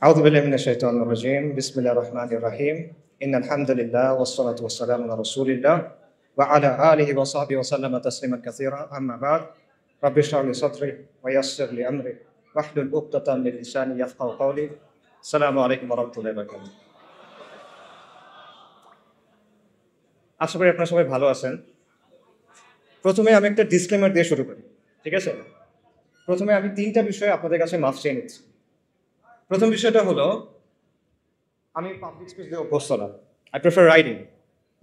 أعوذ بالله من الشيطان الرجيم بسم الله الرحمن الرحيم إن الحمد لله والصلاة والسلام على رسول الله وعلى آله وصحبه وسلم تسليما كثيرا أما بعد رب اشرح لي صدري ويسر لي أمري واحلل عقدة من لساني يفقهوا قولي السلام عليكم ورحمة الله وبركاته আশা করি আপনারা সবাই ভালো আছেন। প্রথমে আমি একটা ডিসক্লেমার দিয়ে শুরু করি, ঠিক আছে? প্রথমে আমি তিনটা বিষয়ে আপনাদের কাছে মাফ চেয়ে নিচ্ছি। প্রথম বিষয়টা হলো, আমি পাবলিক স্পিচ দিয়ে অভ্যস্ত না। I prefer writing.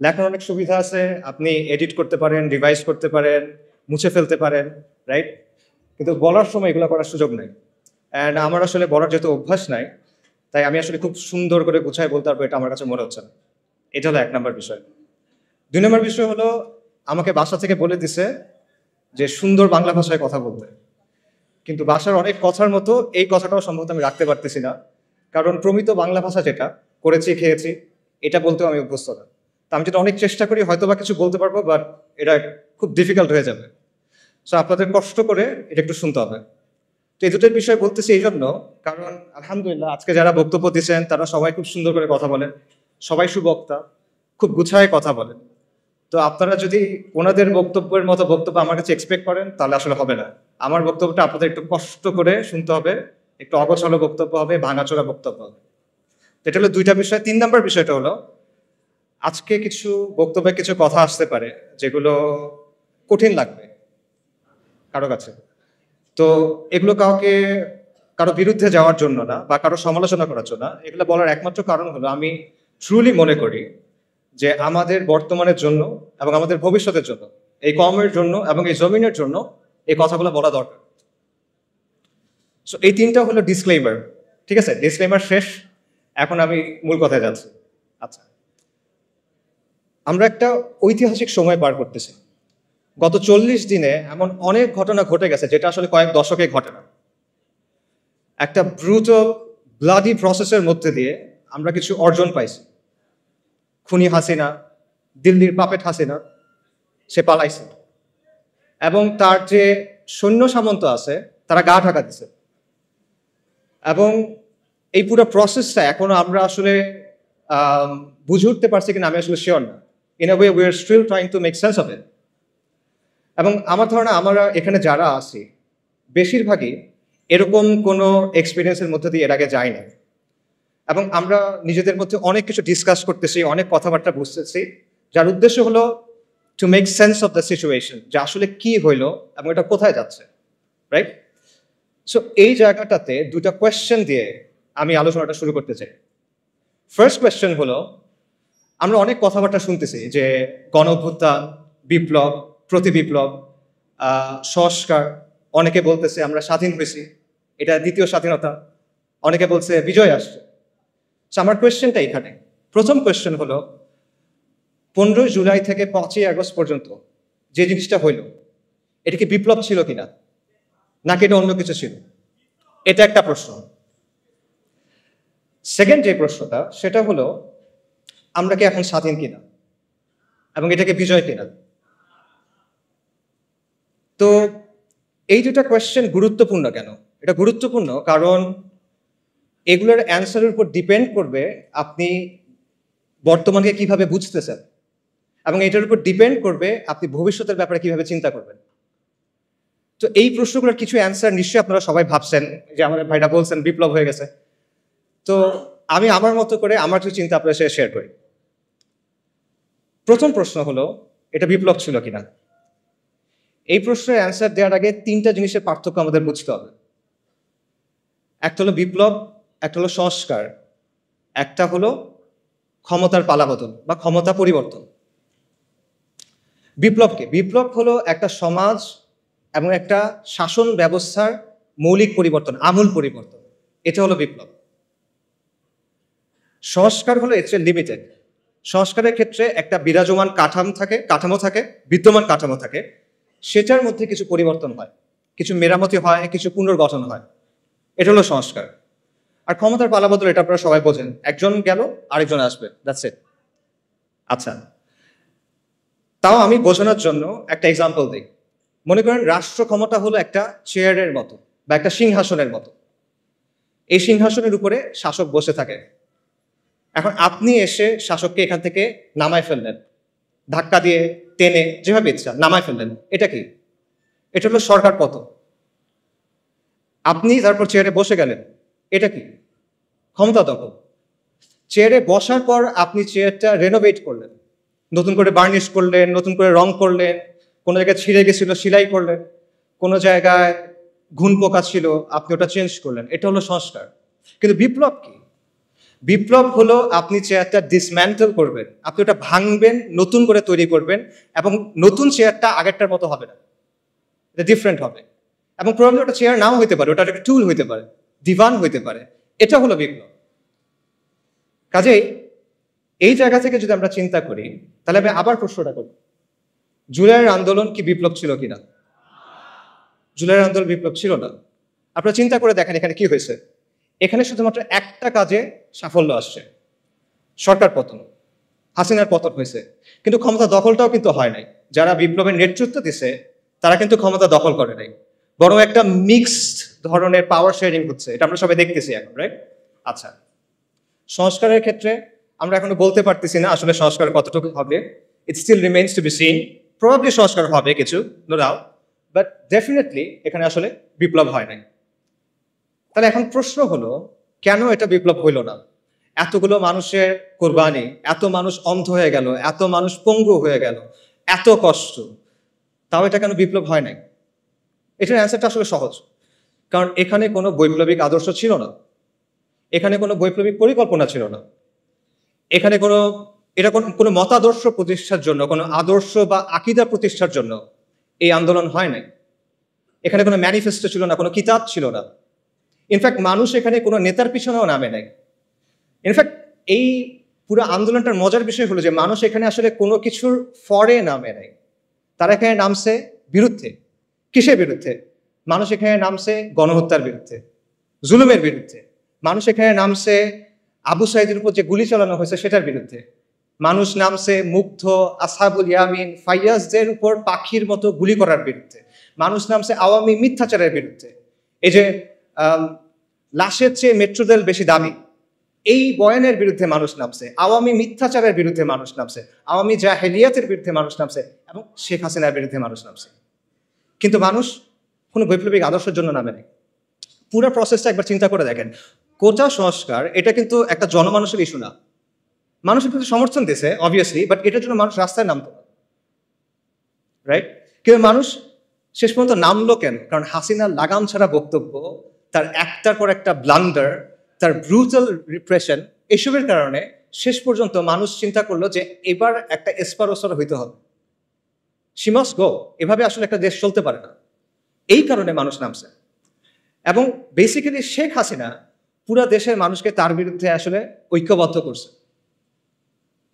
লেখার অনেক সুবিধা আছে, আপনি এডিট করতে পারেন, রিভাইজ করতে পারেন, মুছে ফেলতে পারেন, রাইট? কিন্তু বলার সময় এগুলো করার সুযোগ নেই। অ্যান্ড আমার আসলে বলার যেহেতু অভ্যাস নাই, তাই আমি আসলে খুব সুন্দর করে গুছায় বলতে পারবো, এটা আমার কাছে মনে হচ্ছে না। এটা হলো 1 নম্বর বিষয়। 2 নম্বর বিষয় হলো, আমাকে বাসা থেকে বলে দিছে যে সুন্দর বাংলা ভাষায় কথা বলতে, কিন্তু বাসার অনেক কথার মতো এই কথাটাও সম্ভবত আমি রাখতে পারতেছি না, কারণ প্রমিত বাংলা ভাষা যেটা করেছি খেয়েছি এটা বলতেও আমি অভ্যস্ত না। তা আমি যেটা অনেক চেষ্টা করি হয়তো বা কিছু বলতে পারবো, বাট এটা খুব ডিফিকাল্ট হয়ে যাবে। সো আপনাদের কষ্ট করে এটা একটু শুনতে হবে। তো এই দুটোর বিষয় বলতেছি এই জন্য, কারণ আলহামদুলিল্লাহ আজকে যারা বক্তব্য দিচ্ছেন তারা সবাই খুব সুন্দর করে কথা বলেন, সবাই সুবক্তা, খুব গুছায় কথা বলেন। তো আপনারা যদি ওনাদের বক্তব্যের মতো বক্তব্য আমার কাছে এক্সপেক্ট করেন তাহলে আসলে হবে না। আমার বক্তব্যটা আপনাদের একটু কষ্ট করে শুনতে হবে, একটু অগোছালো বক্তব্য হবে, ভাঙাচোরা বক্তব্য হবে। এটা হলো 2টা বিষয়। 3 নম্বর বিষয়টা হলো, আজকে কিছু বক্তব্যে কিছু কথা আসতে পারে যেগুলো কঠিন লাগবে কারো কাছে। তো এগুলো কারো বিরুদ্ধে যাওয়ার জন্য না বা কারো সমালোচনা করার জন্য না, এগুলো বলার একমাত্র কারণ হলো আমি ট্রুলি মনে করি যে আমাদের বর্তমানের জন্য এবং আমাদের ভবিষ্যতের জন্য, এই কমের জন্য এবং এই জমিনের জন্য এই কথাগুলো বলা দরকার। সো এই 3টা হলো ডিসক্লেইমার, ঠিক আছে? ডিসক্লেইমার শেষ, এখন আমি মূল কথায় যাচ্ছি। আচ্ছা, আমরা একটা ঐতিহাসিক সময় পার করতেছি। গত 40 দিনে এমন অনেক ঘটনা ঘটে গেছে যেটা আসলে কয়েক দশকে ঘটে না। একটা ব্রুটাল ব্লাডি প্রসেসের মধ্যে দিয়ে আমরা কিছু অর্জন পাইছি। খুনি হাসিনা, দিল্লির পাপেট হাসিনা, সে পালাইছে এবং তার যে সৈন্য সামন্ত আছে তারা গা ঢাকা দিছে। এবং এই পুরো প্রসেসটা এখনো আমরা আসলে বুঝে উঠতে পারছি কিনা আমি আসলে শিওর না। In a way we are still trying to make sense of it. এবং আমার ধারণা আমরা এখানে যারা আছি বেশিরভাগই এরকম কোনো এক্সপিরিয়েন্সের মধ্যে দিয়ে এর আগে যাই না। এবং আমরা নিজেদের মধ্যে অনেক কিছু ডিসকাস করতেছি, অনেক কথাবার্তা বুঝতেছি, যার উদ্দেশ্য হলো two make sense of the situation, যে আসলে কি হইলো এবং এটা কোথায় যাচ্ছে, রাইট? সো এই জায়গাটাতে 2টা কোয়েশ্চেন দিয়ে আমি আলোচনাটা শুরু করতে চাই। ফার্স্ট কোয়েশ্চেন হলো, আমরা অনেক কথাবার্তা শুনতেছি যে গণ অভ্যুত্থান, বিপ্লব, প্রতি বিপ্লব, সংস্কার, অনেকে বলতেছে আমরা স্বাধীন হয়েছি, এটা দ্বিতীয় স্বাধীনতা, অনেকে বলছে বিজয় আসছে। আমার কোয়েশ্চেনটা এখানে, প্রথম কোয়েশ্চেন হলো, 15 জুলাই থেকে 5ই আগস্ট পর্যন্ত যে জিনিসটা হইল এটা কি বিপ্লব ছিল কিনা, নাকি এটা অন্য কিছু ছিল? এটা একটা প্রশ্ন। সেকেন্ড যে প্রশ্নটা সেটা হলো, আমরা কি এখন স্বাধীন কিনা এবং এটাকে বিজয় কিনা? তো এই 2টা কোয়েশ্চেন গুরুত্বপূর্ণ কেন? এটা গুরুত্বপূর্ণ কারণ এগুলোর অ্যান্সারের উপর ডিপেন্ড করবে আপনি বর্তমানকে কিভাবে বুঝতেছেন, এবং এটার উপর ডিপেন্ড করবে আপনি ভবিষ্যতের ব্যাপারে কিভাবে চিন্তা করবেন। তো এই প্রশ্নগুলোর কিছু অ্যান্সার নিশ্চয়ই আপনারা সবাই ভাবছেন, যে আমাদের ভাইরা বলছেন বিপ্লব হয়ে গেছে। তো আমি আমার মতো করে আমার কিছু চিন্তা আপনার সাথে শেয়ার করি। প্রথম প্রশ্ন হলো, এটা বিপ্লব ছিল কিনা? এই প্রশ্নের অ্যান্সার দেওয়ার আগে 3টা জিনিসের পার্থক্য আমাদের বুঝতে হবে। একটা হলো বিপ্লব, একটা হলো সংস্কার, একটা হলো ক্ষমতার পালাবদল বা ক্ষমতা পরিবর্তন। বিপ্লব হলো একটা সমাজ এবং একটা শাসন ব্যবস্থার মৌলিক পরিবর্তন, আমূল পরিবর্তন, এটা হলো বিপ্লব। সংস্কার হলো এর চেয়ে লিমিটেড। সংস্কারের ক্ষেত্রে একটা বিরাজমান কাঠামো থাকে, বিদ্যমান কাঠামো থাকে, সেটার মধ্যে কিছু পরিবর্তন হয়, কিছু মেরামতি হয়, কিছু পুনর্গঠন হয়, এটা হলো সংস্কার। আর ক্ষমতার পালাবদল এটা আপনারা সবাই বোঝেন, একজন গেল আরেকজন আসবে, দ্যাটস ইট। আচ্ছা, তাও আমি বোঝানোর জন্য একটা এক্সাম্পল দিই। মনে করেন রাষ্ট্র ক্ষমতা হলো একটা চেয়ারের মতো বা একটা সিংহাসনের মতো। এই সিংহাসনের উপরে শাসক বসে থাকে। এখন আপনি এসে শাসককে এখান থেকে নামায় ফেললেন, ধাক্কা দিয়ে টেনে যেভাবে ইচ্ছা নামায় ফেললেন। এটা কি? এটা হলো সরকার পতন। আপনি তারপর চেয়ারে বসে গেলেন, এটা কি? ক্ষমতা দখল। চেয়ারে বসার পর আপনি চেয়ারটা রেনোভেট করলেন, নতুন করে বার্নিশ করলেন, নতুন করে রং করলেন, কোনো জায়গায় ছিঁড়ে গেছিল সেলাই করলেন, কোনো জায়গায় ঘুণ পোকা ছিল আপনি ওটা চেঞ্জ করলেন। এটা হলো সংস্কার। কিন্তু বিপ্লব কি? বিপ্লব হলো আপনি চেয়ারটা ডিসম্যান্টেল করবেন, আপনি ওটা ভাঙবেন, নতুন করে তৈরি করবেন, এবং নতুন চেয়ারটা আগেরটার মতো হবে না, এটা ডিফারেন্ট হবে। এবং প্রবলেম ওটা চেয়ার নাও হইতে পারে, ওটা একটা টুল হইতে পারে, দিবান হইতে পারে। এটা হলো বিপ্লব। কাজেই এই জায়গা থেকে যদি আমরা চিন্তা করি, তাহলে আমি আবার প্রশ্নটা করি, জুলাইয়ের আন্দোলন কি বিপ্লব ছিল কিনা? জুলাইয়ের আন্দোলন বিপ্লব ছিল না। আপনারা চিন্তা করে দেখেন এখানে কি হয়েছে। এখানে শুধুমাত্র একটা কাজে সাফল্য আসছে, সরকার পতন, হাসিনার পতন হয়েছে। কিন্তু ক্ষমতা দখলটাও কিন্তু হয় নাই। যারা বিপ্লবের নেতৃত্ব দিছে তারা কিন্তু ক্ষমতা দখল করে নাই, বরং একটা মিক্সড ধরনের পাওয়ার শেয়ারিং হচ্ছে। এটা আমরা সবাই দেখতেছি এখন, রাইট? আচ্ছা, সংস্কারের ক্ষেত্রে আমরা এখনো বলতে পারতেছি না আসলে সংস্কার কতটুকু হবে। It still remains to be seen. Probably সংস্কার হবে কিছু, নো ডাউট, বাট ডেফিনেটলি এখানে আসলে বিপ্লব হয় নাই। তাহলে এখন প্রশ্ন হলো, কেন এটা বিপ্লব হইল না? এতগুলো মানুষের কোরবানি, এত মানুষ অন্ধ হয়ে গেল, এত মানুষ পঙ্গু হয়ে গেল, এত কষ্ট, তাও এটা কেন বিপ্লব হয় নাই? এটার অ্যান্সারটা আসলে সহজ। কারণ এখানে কোনো বৈপ্লবিক আদর্শ ছিল না, এখানে কোনো বৈপ্লবিক পরিকল্পনা ছিল না, এখানে কোনো মতাদর্শ প্রতিষ্ঠার জন্য, কোনো আদর্শ বা আকিদা প্রতিষ্ঠার জন্য এই আন্দোলন হয় নাই। এখানে কোনো ম্যানিফেস্টো ছিল না, কোনো কিতাব ছিল না। ইনফ্যাক্ট মানুষ এখানে কোনো নেতার পিছনেও নামে নাই। ইনফ্যাক্ট এই পুরো আন্দোলনটার মজার বিষয় হলো যে মানুষ এখানে আসলে কোনো কিছুর ফরে নামে নাই। তারা এখানে নামছে বিরুদ্ধে। কিসের বিরুদ্ধে? মানুষ এখানে নামছে গণহত্যার বিরুদ্ধে, জুলুমের বিরুদ্ধে। মানুষ এখানে নামছে আবু সাইদের উপর যে গুলি চালানো হয়েছে সেটার বিরুদ্ধে। মানুষ নামছে মুগ্ধ, আসহাবুল ইয়ামিন, ফাইয়াজদের উপর পাখির মতো গুলি করার বিরুদ্ধে। মানুষ নামছে আওয়ামী মিথ্যাচারের বিরুদ্ধে। এই যে লাশের চেয়ে মেট্রো রেল বেশি দামি, এই বয়ানের বিরুদ্ধে মানুষ নামছে, আওয়ামী মিথ্যাচারের বিরুদ্ধে মানুষ নামছে, আওয়ামী জাহেলিয়াতের বিরুদ্ধে মানুষ নামছে, এবং শেখ হাসিনার বিরুদ্ধে মানুষ নামছে। কিন্তু মানুষ কোনো বৈপ্লবিক আদর্শের জন্য নামে নেই। পুরো প্রসেসটা একবার চিন্তা করে দেখেন। কোটা সংস্কার এটা কিন্তু একটা জনমানুষের ইস্যু না। মানুষের কিন্তু সমর্থন দিয়েছে অবভিয়াসলি, বাট এটার জন্য মানুষ রাস্তায় নামতো না, রাইট? কিন্তু মানুষ শেষ পর্যন্ত নামলো কেন? কারণ হাসিনার লাগাম ছাড়া বক্তব্য, তার একটার পর একটা ব্লান্ডার, তার ব্রুটাল রিপ্রেশন, এসবের কারণে শেষ পর্যন্ত মানুষ চিন্তা করলো যে এবার একটা এসপারোসর হইতে হবে, শি মাস্ট গো। এভাবে আসলে একটা দেশ চলতে পারে না। এই কারণে মানুষ নামছে। এবং বেসিক্যালি শেখ হাসিনা পুরা দেশের মানুষকে তার বিরুদ্ধে আসলে ঐক্যবদ্ধ করছে।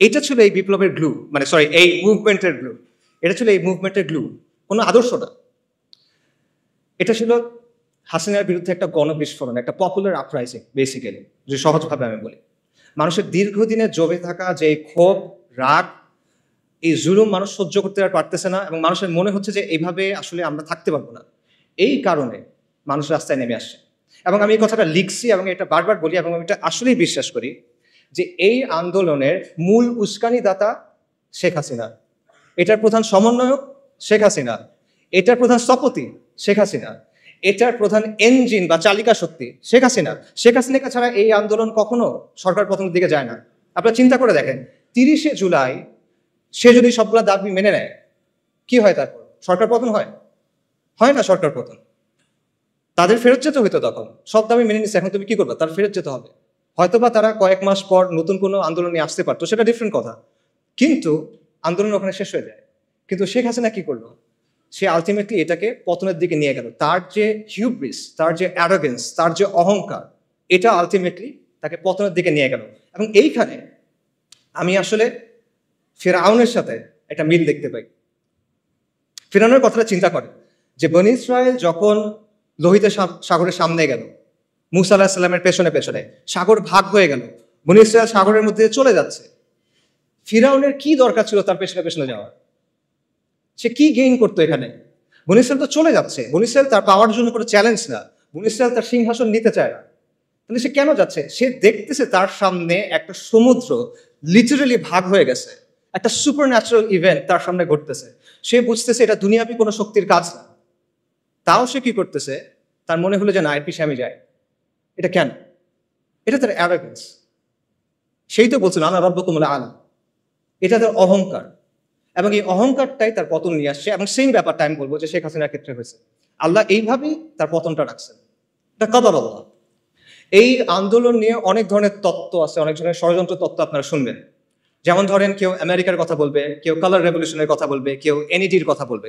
এটা ছিল এই বিপ্লবের গ্লু, মানে সরি, এই মুভমেন্টের গ্লু। এটা ছিল এই মুভমেন্টের গ্লু, কোনো আদর্শ না। এটা ছিল হাসিনার বিরুদ্ধে একটা গণবিস্ফোরণ, একটা পপুলার আপরাইজিং বেসিক্যালি, যে সহজভাবে আমি বলি। মানুষের দীর্ঘদিনে জমে থাকা যে ক্ষোভ, রাগ, এই জুলুম মানুষ সহ্য করতে আর পারতেছে না, এবং মানুষের মনে হচ্ছে যে এইভাবে আসলে আমরা থাকতে পারবো না। এই কারণে মানুষ রাস্তায় নেমে আসছে। এবং আমি এই কথাটা লিখছি এবং এটা বারবার বলি, এবং আমি এটা আসলেই বিশ্বাস করি যে এই আন্দোলনের মূল উস্কানিদাতা শেখ হাসিনা, এটার প্রধান সমন্বয়ক শেখ হাসিনা, এটার প্রধান স্থপতি শেখ হাসিনা, এটার প্রধান ইঞ্জিন বা চালিকা শক্তি শেখ হাসিনা। শেখ হাসিনাকে ছাড়া এই আন্দোলন কখনো সরকার পতনের দিকে যায় না। আপনারা চিন্তা করে দেখেন, 30শে জুলাই সে যদি সবগুলা দাবি মেনে নেয়, কি হয় তারপর? সরকার পতন হয়? হয় না সরকার পতন। তাদের ফেরত যেতে হইতো তখন। সব দাবি মেনে নিচ্ছে, এখন তুমি কি করবে? তার ফেরত যেতে হবে। হয়তোবা তারা কয়েক মাস পর নতুন কোনো আন্দোলন নিয়ে আসতে পারতো, সেটা ডিফারেন্ট কথা, কিন্তু আন্দোলন ওখানে শেষ হয়ে যায়। কিন্তু শেখ হাসিনা কি করলো? সে আলটিমেটলি এটাকে পতনের দিকে নিয়ে গেল। তার যে হিউব্রিস, তার যে অ্যারোগেন্স, তার যে অহংকার, এটা আলটিমেটলি তাকে পতনের দিকে নিয়ে গেল। এবং এইখানে আমি আসলে ফিরআউনের সাথে একটা মিল দেখতে পাই। ফিরআউনের কথাটা চিন্তা করে যে বনী ইসরাইল যখন লোহিত সাগরের সামনে গেল, মুসা আলাহিস সাল্লামের পেছনে পেছনে সাগর ভাগ হয়ে গেল, বনী ইসরাইল সাগরের মধ্যে চলে যাচ্ছে। ফিরআউনের কি দরকার ছিল তার পেছনে পেছনে যাওয়ার? সে কি গেইন করতো এখানে? বনী ইসরাইল তো চলে যাচ্ছে। বনী ইসরাইল তার পাওয়ার জন্য কোনো চ্যালেঞ্জ না, বনী ইসরাইল তার সিংহাসন নিতে চায় না। কিন্তু সে কেন যাচ্ছে? সে দেখতেছে তার সামনে একটা সমুদ্র লিটারালি ভাগ হয়ে গেছে, একটা সুপার ন্যাচারাল ইভেন্ট তার সামনে ঘটতেছে। সে বুঝতেছে এটা দুনিয়াবি কোনো শক্তির কাজ না। তাও সে কি করতেছে? তার মনে হলো যে না, এর পিছিয়ে আমি যাই। এটা কেন? এটা তার অ্যারোগেন্স। সেই তো বলছিল আনা রাব্বুকুমুল আ'লা। এটা তার অহংকার, এবং এই অহংকারটাই তার পতন নিয়ে আসছে। এবং সেম ব্যাপারটা আমি বলবো যে শেখ হাসিনার ক্ষেত্রে হয়েছে। আল্লাহ এইভাবেই তার পতনটা রাখছেন। এটা কদর আল্লাহ। এই আন্দোলন নিয়ে অনেক ধরনের তত্ত্ব আছে, অনেক ধরনের ষড়যন্ত্র তত্ত্ব আপনারা শুনবেন। যেমন ধরেন, কেউ আমেরিকার কথা বলবে, কেউ কালার রেভলিউশনের কথা বলবে, কেউ এনইডির কথা বলবে।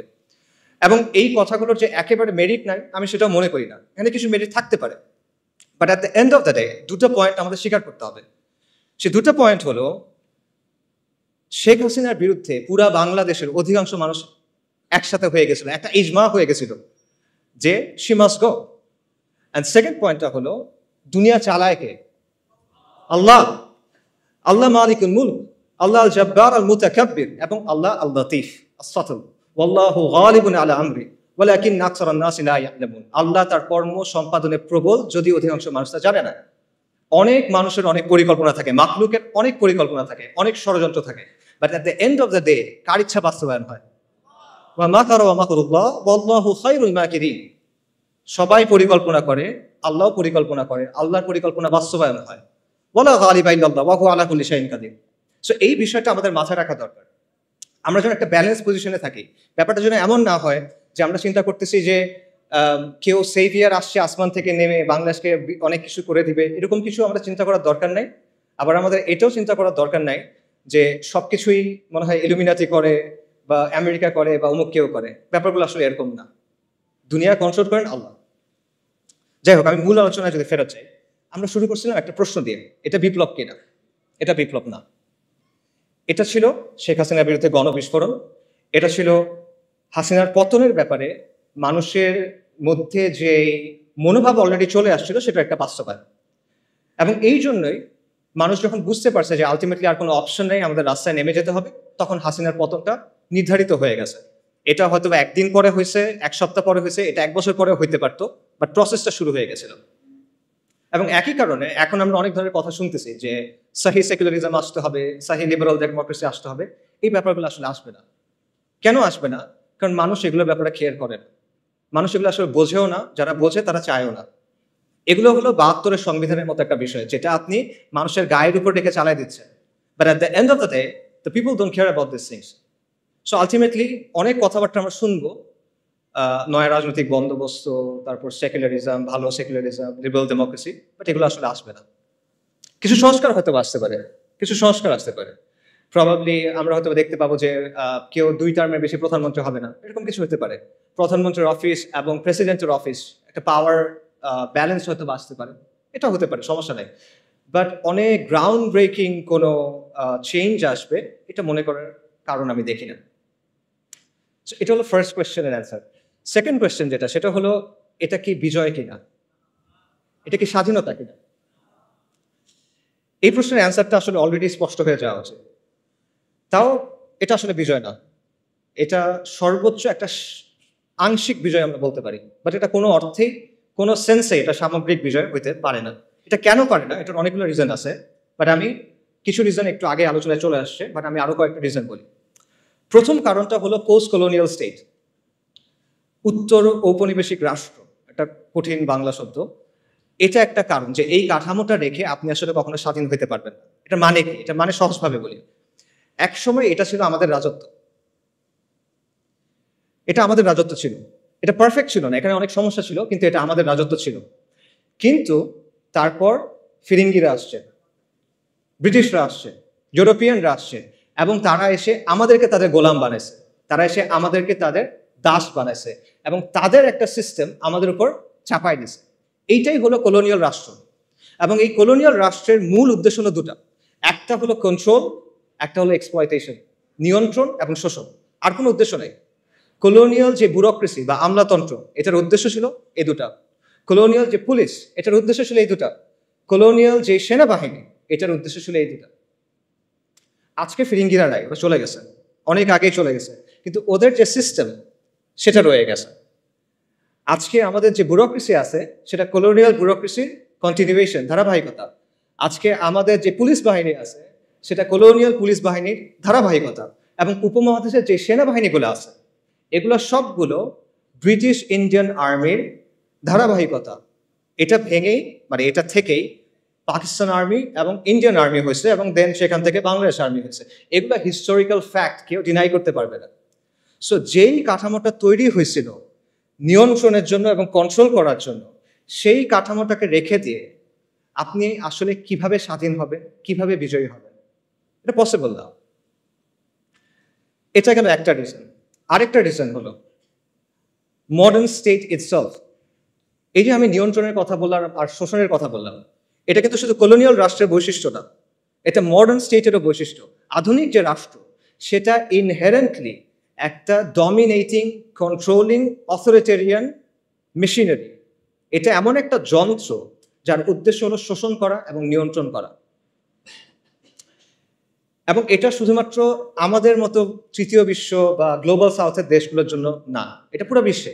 এবং এই কথাগুলোর যে একেবারে মেরিট নাই আমি সেটাও মনে করি না, এখানে কিছু মেরিট থাকতে পারে। But at the end of the day দুটো পয়েন্ট আমাদের স্বীকার করতে হবে। সে দুটো পয়েন্ট হলো, শেখ হাসিনার বিরুদ্ধে পুরা বাংলাদেশের অধিকাংশ মানুষ একসাথে হয়ে গেছিল, একটা ইজমা হয়ে গেছিল যে she must go. And second পয়েন্টটা হলো, দুনিয়া চালায় কে? আল্লাহ। আল্লাহ মালিকুল মুলক, আল্লাহ আল জব্বার আল মুতাকাব্বির, এবং আল্লাহ আল লতিফ আস-সাতুর। ওয়াল্লাহু গালিবুন আলা আমরি ওয়ালাকিন আকসারান নাসি লা ইয়ালামুন। আল্লাহ তার কর্ম সম্পাদনে প্রবল, যদি অধিকাংশ মানুষ তা জানে না। অনেক মানুষের অনেক পরিকল্পনা থাকে, মাখলুকের অনেক পরিকল্পনা থাকে, অনেক ষড়যন্ত্র থাকে, but at the end of the day কার ইচ্ছা বাস্তবায়ন হয়? ওয়া মাকারা ওয়া মাকরুল্লাহ ওয়াল্লাহু খায়রুল মাকিরিন। সবাই পরিকল্পনা করে, আল্লাহও পরিকল্পনা করে, আল্লাহর পরিকল্পনা বাস্তবায়ন হয়। ওয়ালা গালিবা ইল্লাল্লাহ ওয়া হুয়া আলা কুল্লি শাইইন কাদির। সো এই বিষয়টা আমাদের মাথায় রাখা দরকার। আমরা যেন একটা ব্যালেন্স পজিশনে থাকি। ব্যাপারটা যেন এমন না হয় যে আমরা চিন্তা করতেছি যে কেউ সেভিয়ার আসছে আসমান থেকে নেমে বাংলাদেশকে অনেক কিছু করে দিবে, এরকম কিছু আমরা চিন্তা করার দরকার নাই। আবার আমাদের এটাও চিন্তা করার দরকার নাই যে সবকিছুই মনে হয় ইলুমিনাতি করে বা আমেরিকা করে বা অমুক কেউ করে। ব্যাপারগুলো আসলে এরকম না। দুনিয়া কন্ট্রোল করেন আল্লাহ। যাই হোক, আমি মূল আলোচনায় যদি ফেরত চাই, আমরা শুরু করছিলাম একটা প্রশ্ন দিয়ে, এটা বিপ্লব কিনা? এটা বিপ্লব না। এটা ছিল শেখ হাসিনার বিরুদ্ধে গণবিস্ফোরণ। এটা ছিল হাসিনার পতনের ব্যাপারে মানুষের মধ্যে যে মনোভাব অলরেডি চলে আসছিল, সেটা একটা বাস্তবায়ন। এবং এই জন্যই মানুষ যখন বুঝতে পারছে যে আলটিমেটলি আর কোনো অপশন নেই, আমাদের রাস্তায় নেমে যেতে হবে, তখন হাসিনার পতনটা নির্ধারিত হয়ে গেছে। এটা হয়তো একদিন পরে হয়েছে, এক সপ্তাহ পরে হয়েছে, এটা এক বছর পরে হইতে পারতো, বাট প্রসেসটা শুরু হয়ে গেছিল। এবং একই কারণে এখন আমরা অনেক ধরনের কথা শুনতেছি যে সাহি সেকুলারিজম আসতে হবে, সাহি লিবারাল ডেমোক্রেসি আসতে হবে। এই ব্যাপারগুলো আসলে আসবে না। কেন আসবে না? কারণ মানুষ এগুলোর ব্যাপারে কেয়ার করে না। মানুষ এগুলো আসলে বোঝেও না, যারা বোঝে তারা চায়ও না। এগুলো হলো ৭২-এর সংবিধানের মতো একটা বিষয়, যেটা আপনি মানুষের গায়ের উপর রেখে চালাই দিচ্ছেন। But at the end of the day the people don't care about this things. So ultimately অনেক কথাবার্তা আমরা শুনবো, নয়া রাজনৈতিক বন্দোবস্ত, তারপর সেকুলারিজম, ভালো সেকুলারিজম, লিবারাল ডেমোক্রেসি, বাট এগুলো আসলে আসবে না। কিছু সংস্কার হয়তো আসতে পারে, কিছু সংস্কার আসতে পারে। প্রবাবলি আমরা হয়তো দেখতে পাবো যে কেউ ২ টার্মের বেশি প্রধানমন্ত্রী হবে না, এরকম কিছু হতে পারে। প্রধানমন্ত্রীর অফিস এবং প্রেসিডেন্টের অফিস একটা পাওয়ার ব্যালেন্স হয়তো আসতে পারে, এটা হতে পারে, সমস্যা নেই। বাট অনেক গ্রাউন্ড ব্রেকিং কোনো চেঞ্জ আসবে, এটা মনে করার কারণ আমি দেখি না। এটা হলো ফার্স্ট কোয়েশ্চেনের অ্যান্সার। সেকেন্ড কোয়েশ্চেন যেটা, সেটা হলো এটা কি বিজয় কিনা, এটা কি স্বাধীনতা কিনা? এই প্রশ্নের অ্যান্সারটা আসলে অলরেডি স্পষ্ট হয়ে যাওয়া উচিত। তাও এটা আসলে বিজয় না, এটা সর্বোচ্চ একটা আংশিক বিজয় আমরা বলতে পারি, বাট এটা কোনো অর্থেই, কোনো সেন্সে এটা সামগ্রিক বিজয় হইতে পারে না। এটা কেন পারে না? এটার অনেকগুলো রিজন আছে, বাট আমি কিছু রিজন একটু আগে আলোচনায় চলে আসছে, বাট আমি আরো কয়েকটা রিজন বলি। প্রথম কারণটা হলো পোস্ট কলোনিয়াল স্টেট, উত্তর ঔপনিবেশিক রাষ্ট্র, একটা কঠিন বাংলা শব্দ। এটা একটা কারণ যে এই কাঠামোটা রেখে আপনি আসলে কখনো স্বাধীন হতে পারবেন না। এটা মানে কি? এটা মানে সহজভাবে বলি, এক সময় এটা ছিল আমাদের রাজত্ব, এটা আমাদের রাজত্ব ছিল। এটা পারফেক্ট ছিল না, এখানে অনেক সমস্যা ছিল, কিন্তু এটা আমাদের রাজত্ব ছিল। কিন্তু তারপর ফিরিঙ্গিরা আসছে, ব্রিটিশরা আসছে, ইউরোপিয়ানরা আসছে, এবং তারা এসে আমাদেরকে তাদের গোলাম বানাইছে, তারা এসে আমাদেরকে তাদের দাস বানাইছে, এবং তাদের একটা সিস্টেম আমাদের উপর চাপাই দিছে। এইটাই হলো কলোনিয়াল রাষ্ট্র। এবং এই কলোনিয়াল রাষ্ট্রের মূল উদ্দেশ্য হলো দুটা, একটা হলো কন্ট্রোল, একটা হলো এক্সপ্লয়টেশন, নিয়ন্ত্রণ এবং শোষণ। আর কোনো উদ্দেশ্য নেই। কলোনিয়াল যে ব্যুরোক্রেসি বা আমলাতন্ত্র, এটার উদ্দেশ্য ছিল এই দুটা। কলোনিয়াল যে পুলিশ, এটার উদ্দেশ্য ছিল এই দুটা। কলোনিয়াল যে সেনাবাহিনী, এটার উদ্দেশ্য ছিল এই দুটা। আজকে ফিরিঙ্গিরা নাই, ওরা চলে গেছে, অনেক আগেই চলে গেছে, কিন্তু ওদের যে সিস্টেম সেটা রয়ে গেছে। আজকে আমাদের যে ব্যুরোক্রেসি আছে, সেটা কলোনিয়াল ব্যুরোক্রেসির কন্টিনিউয়েশন, ধারাবাহিকতা। আজকে আমাদের যে পুলিশ বাহিনী আছে সেটা কলোনিয়াল পুলিশ বাহিনীর ধারাবাহিকতা, এবং উপমহাদেশের যে সেনাবাহিনীগুলো আছে এগুলো সবগুলো ব্রিটিশ ইন্ডিয়ান আর্মির ধারাবাহিকতা। এটা ভেঙেই মানে এটা থেকেই পাকিস্তান আর্মি এবং ইন্ডিয়ান আর্মি হয়েছে, এবং দেন সেখান থেকে বাংলাদেশ আর্মি হয়েছে। এগুলো হিস্টোরিক্যাল ফ্যাক্ট, কেউ ডিনাই করতে পারবে না। সো যেই কাঠামোটা তৈরি হয়েছিল নিয়ন্ত্রণের জন্য এবং কন্ট্রোল করার জন্য, সেই কাঠামোটাকে রেখে দিয়ে আপনি আসলে কিভাবে স্বাধীন হবেন, কিভাবে বিজয়ী হবেন, এটা পসিবল না। এটা গেল একটা রিজন। আরেকটা রিজন হলো মডার্ন স্টেট ইটসেলফ। এই যে আমি নিয়ন্ত্রণের কথা বললাম আর শোষণের কথা বললাম, এটা কিন্তু শুধু কলোনিয়াল রাষ্ট্রের বৈশিষ্ট্য না, এটা মডার্ন স্টেটেরও বৈশিষ্ট্য। আধুনিক যে রাষ্ট্র সেটা ইনহেরেন্টলি একটা ডমিনেটিং, কন্ট্রোলিং, অথরিটেরিয়ান মেশিনারি। এটা এমন একটা যন্ত্র যার উদ্দেশ্য হলো শোষণ করা এবং নিয়ন্ত্রণ করা। এবং এটা শুধুমাত্র আমাদের মতো তৃতীয় বিশ্ব বা গ্লোবাল সাউথের দেশগুলোর জন্য না, এটা পুরো বিশ্বে।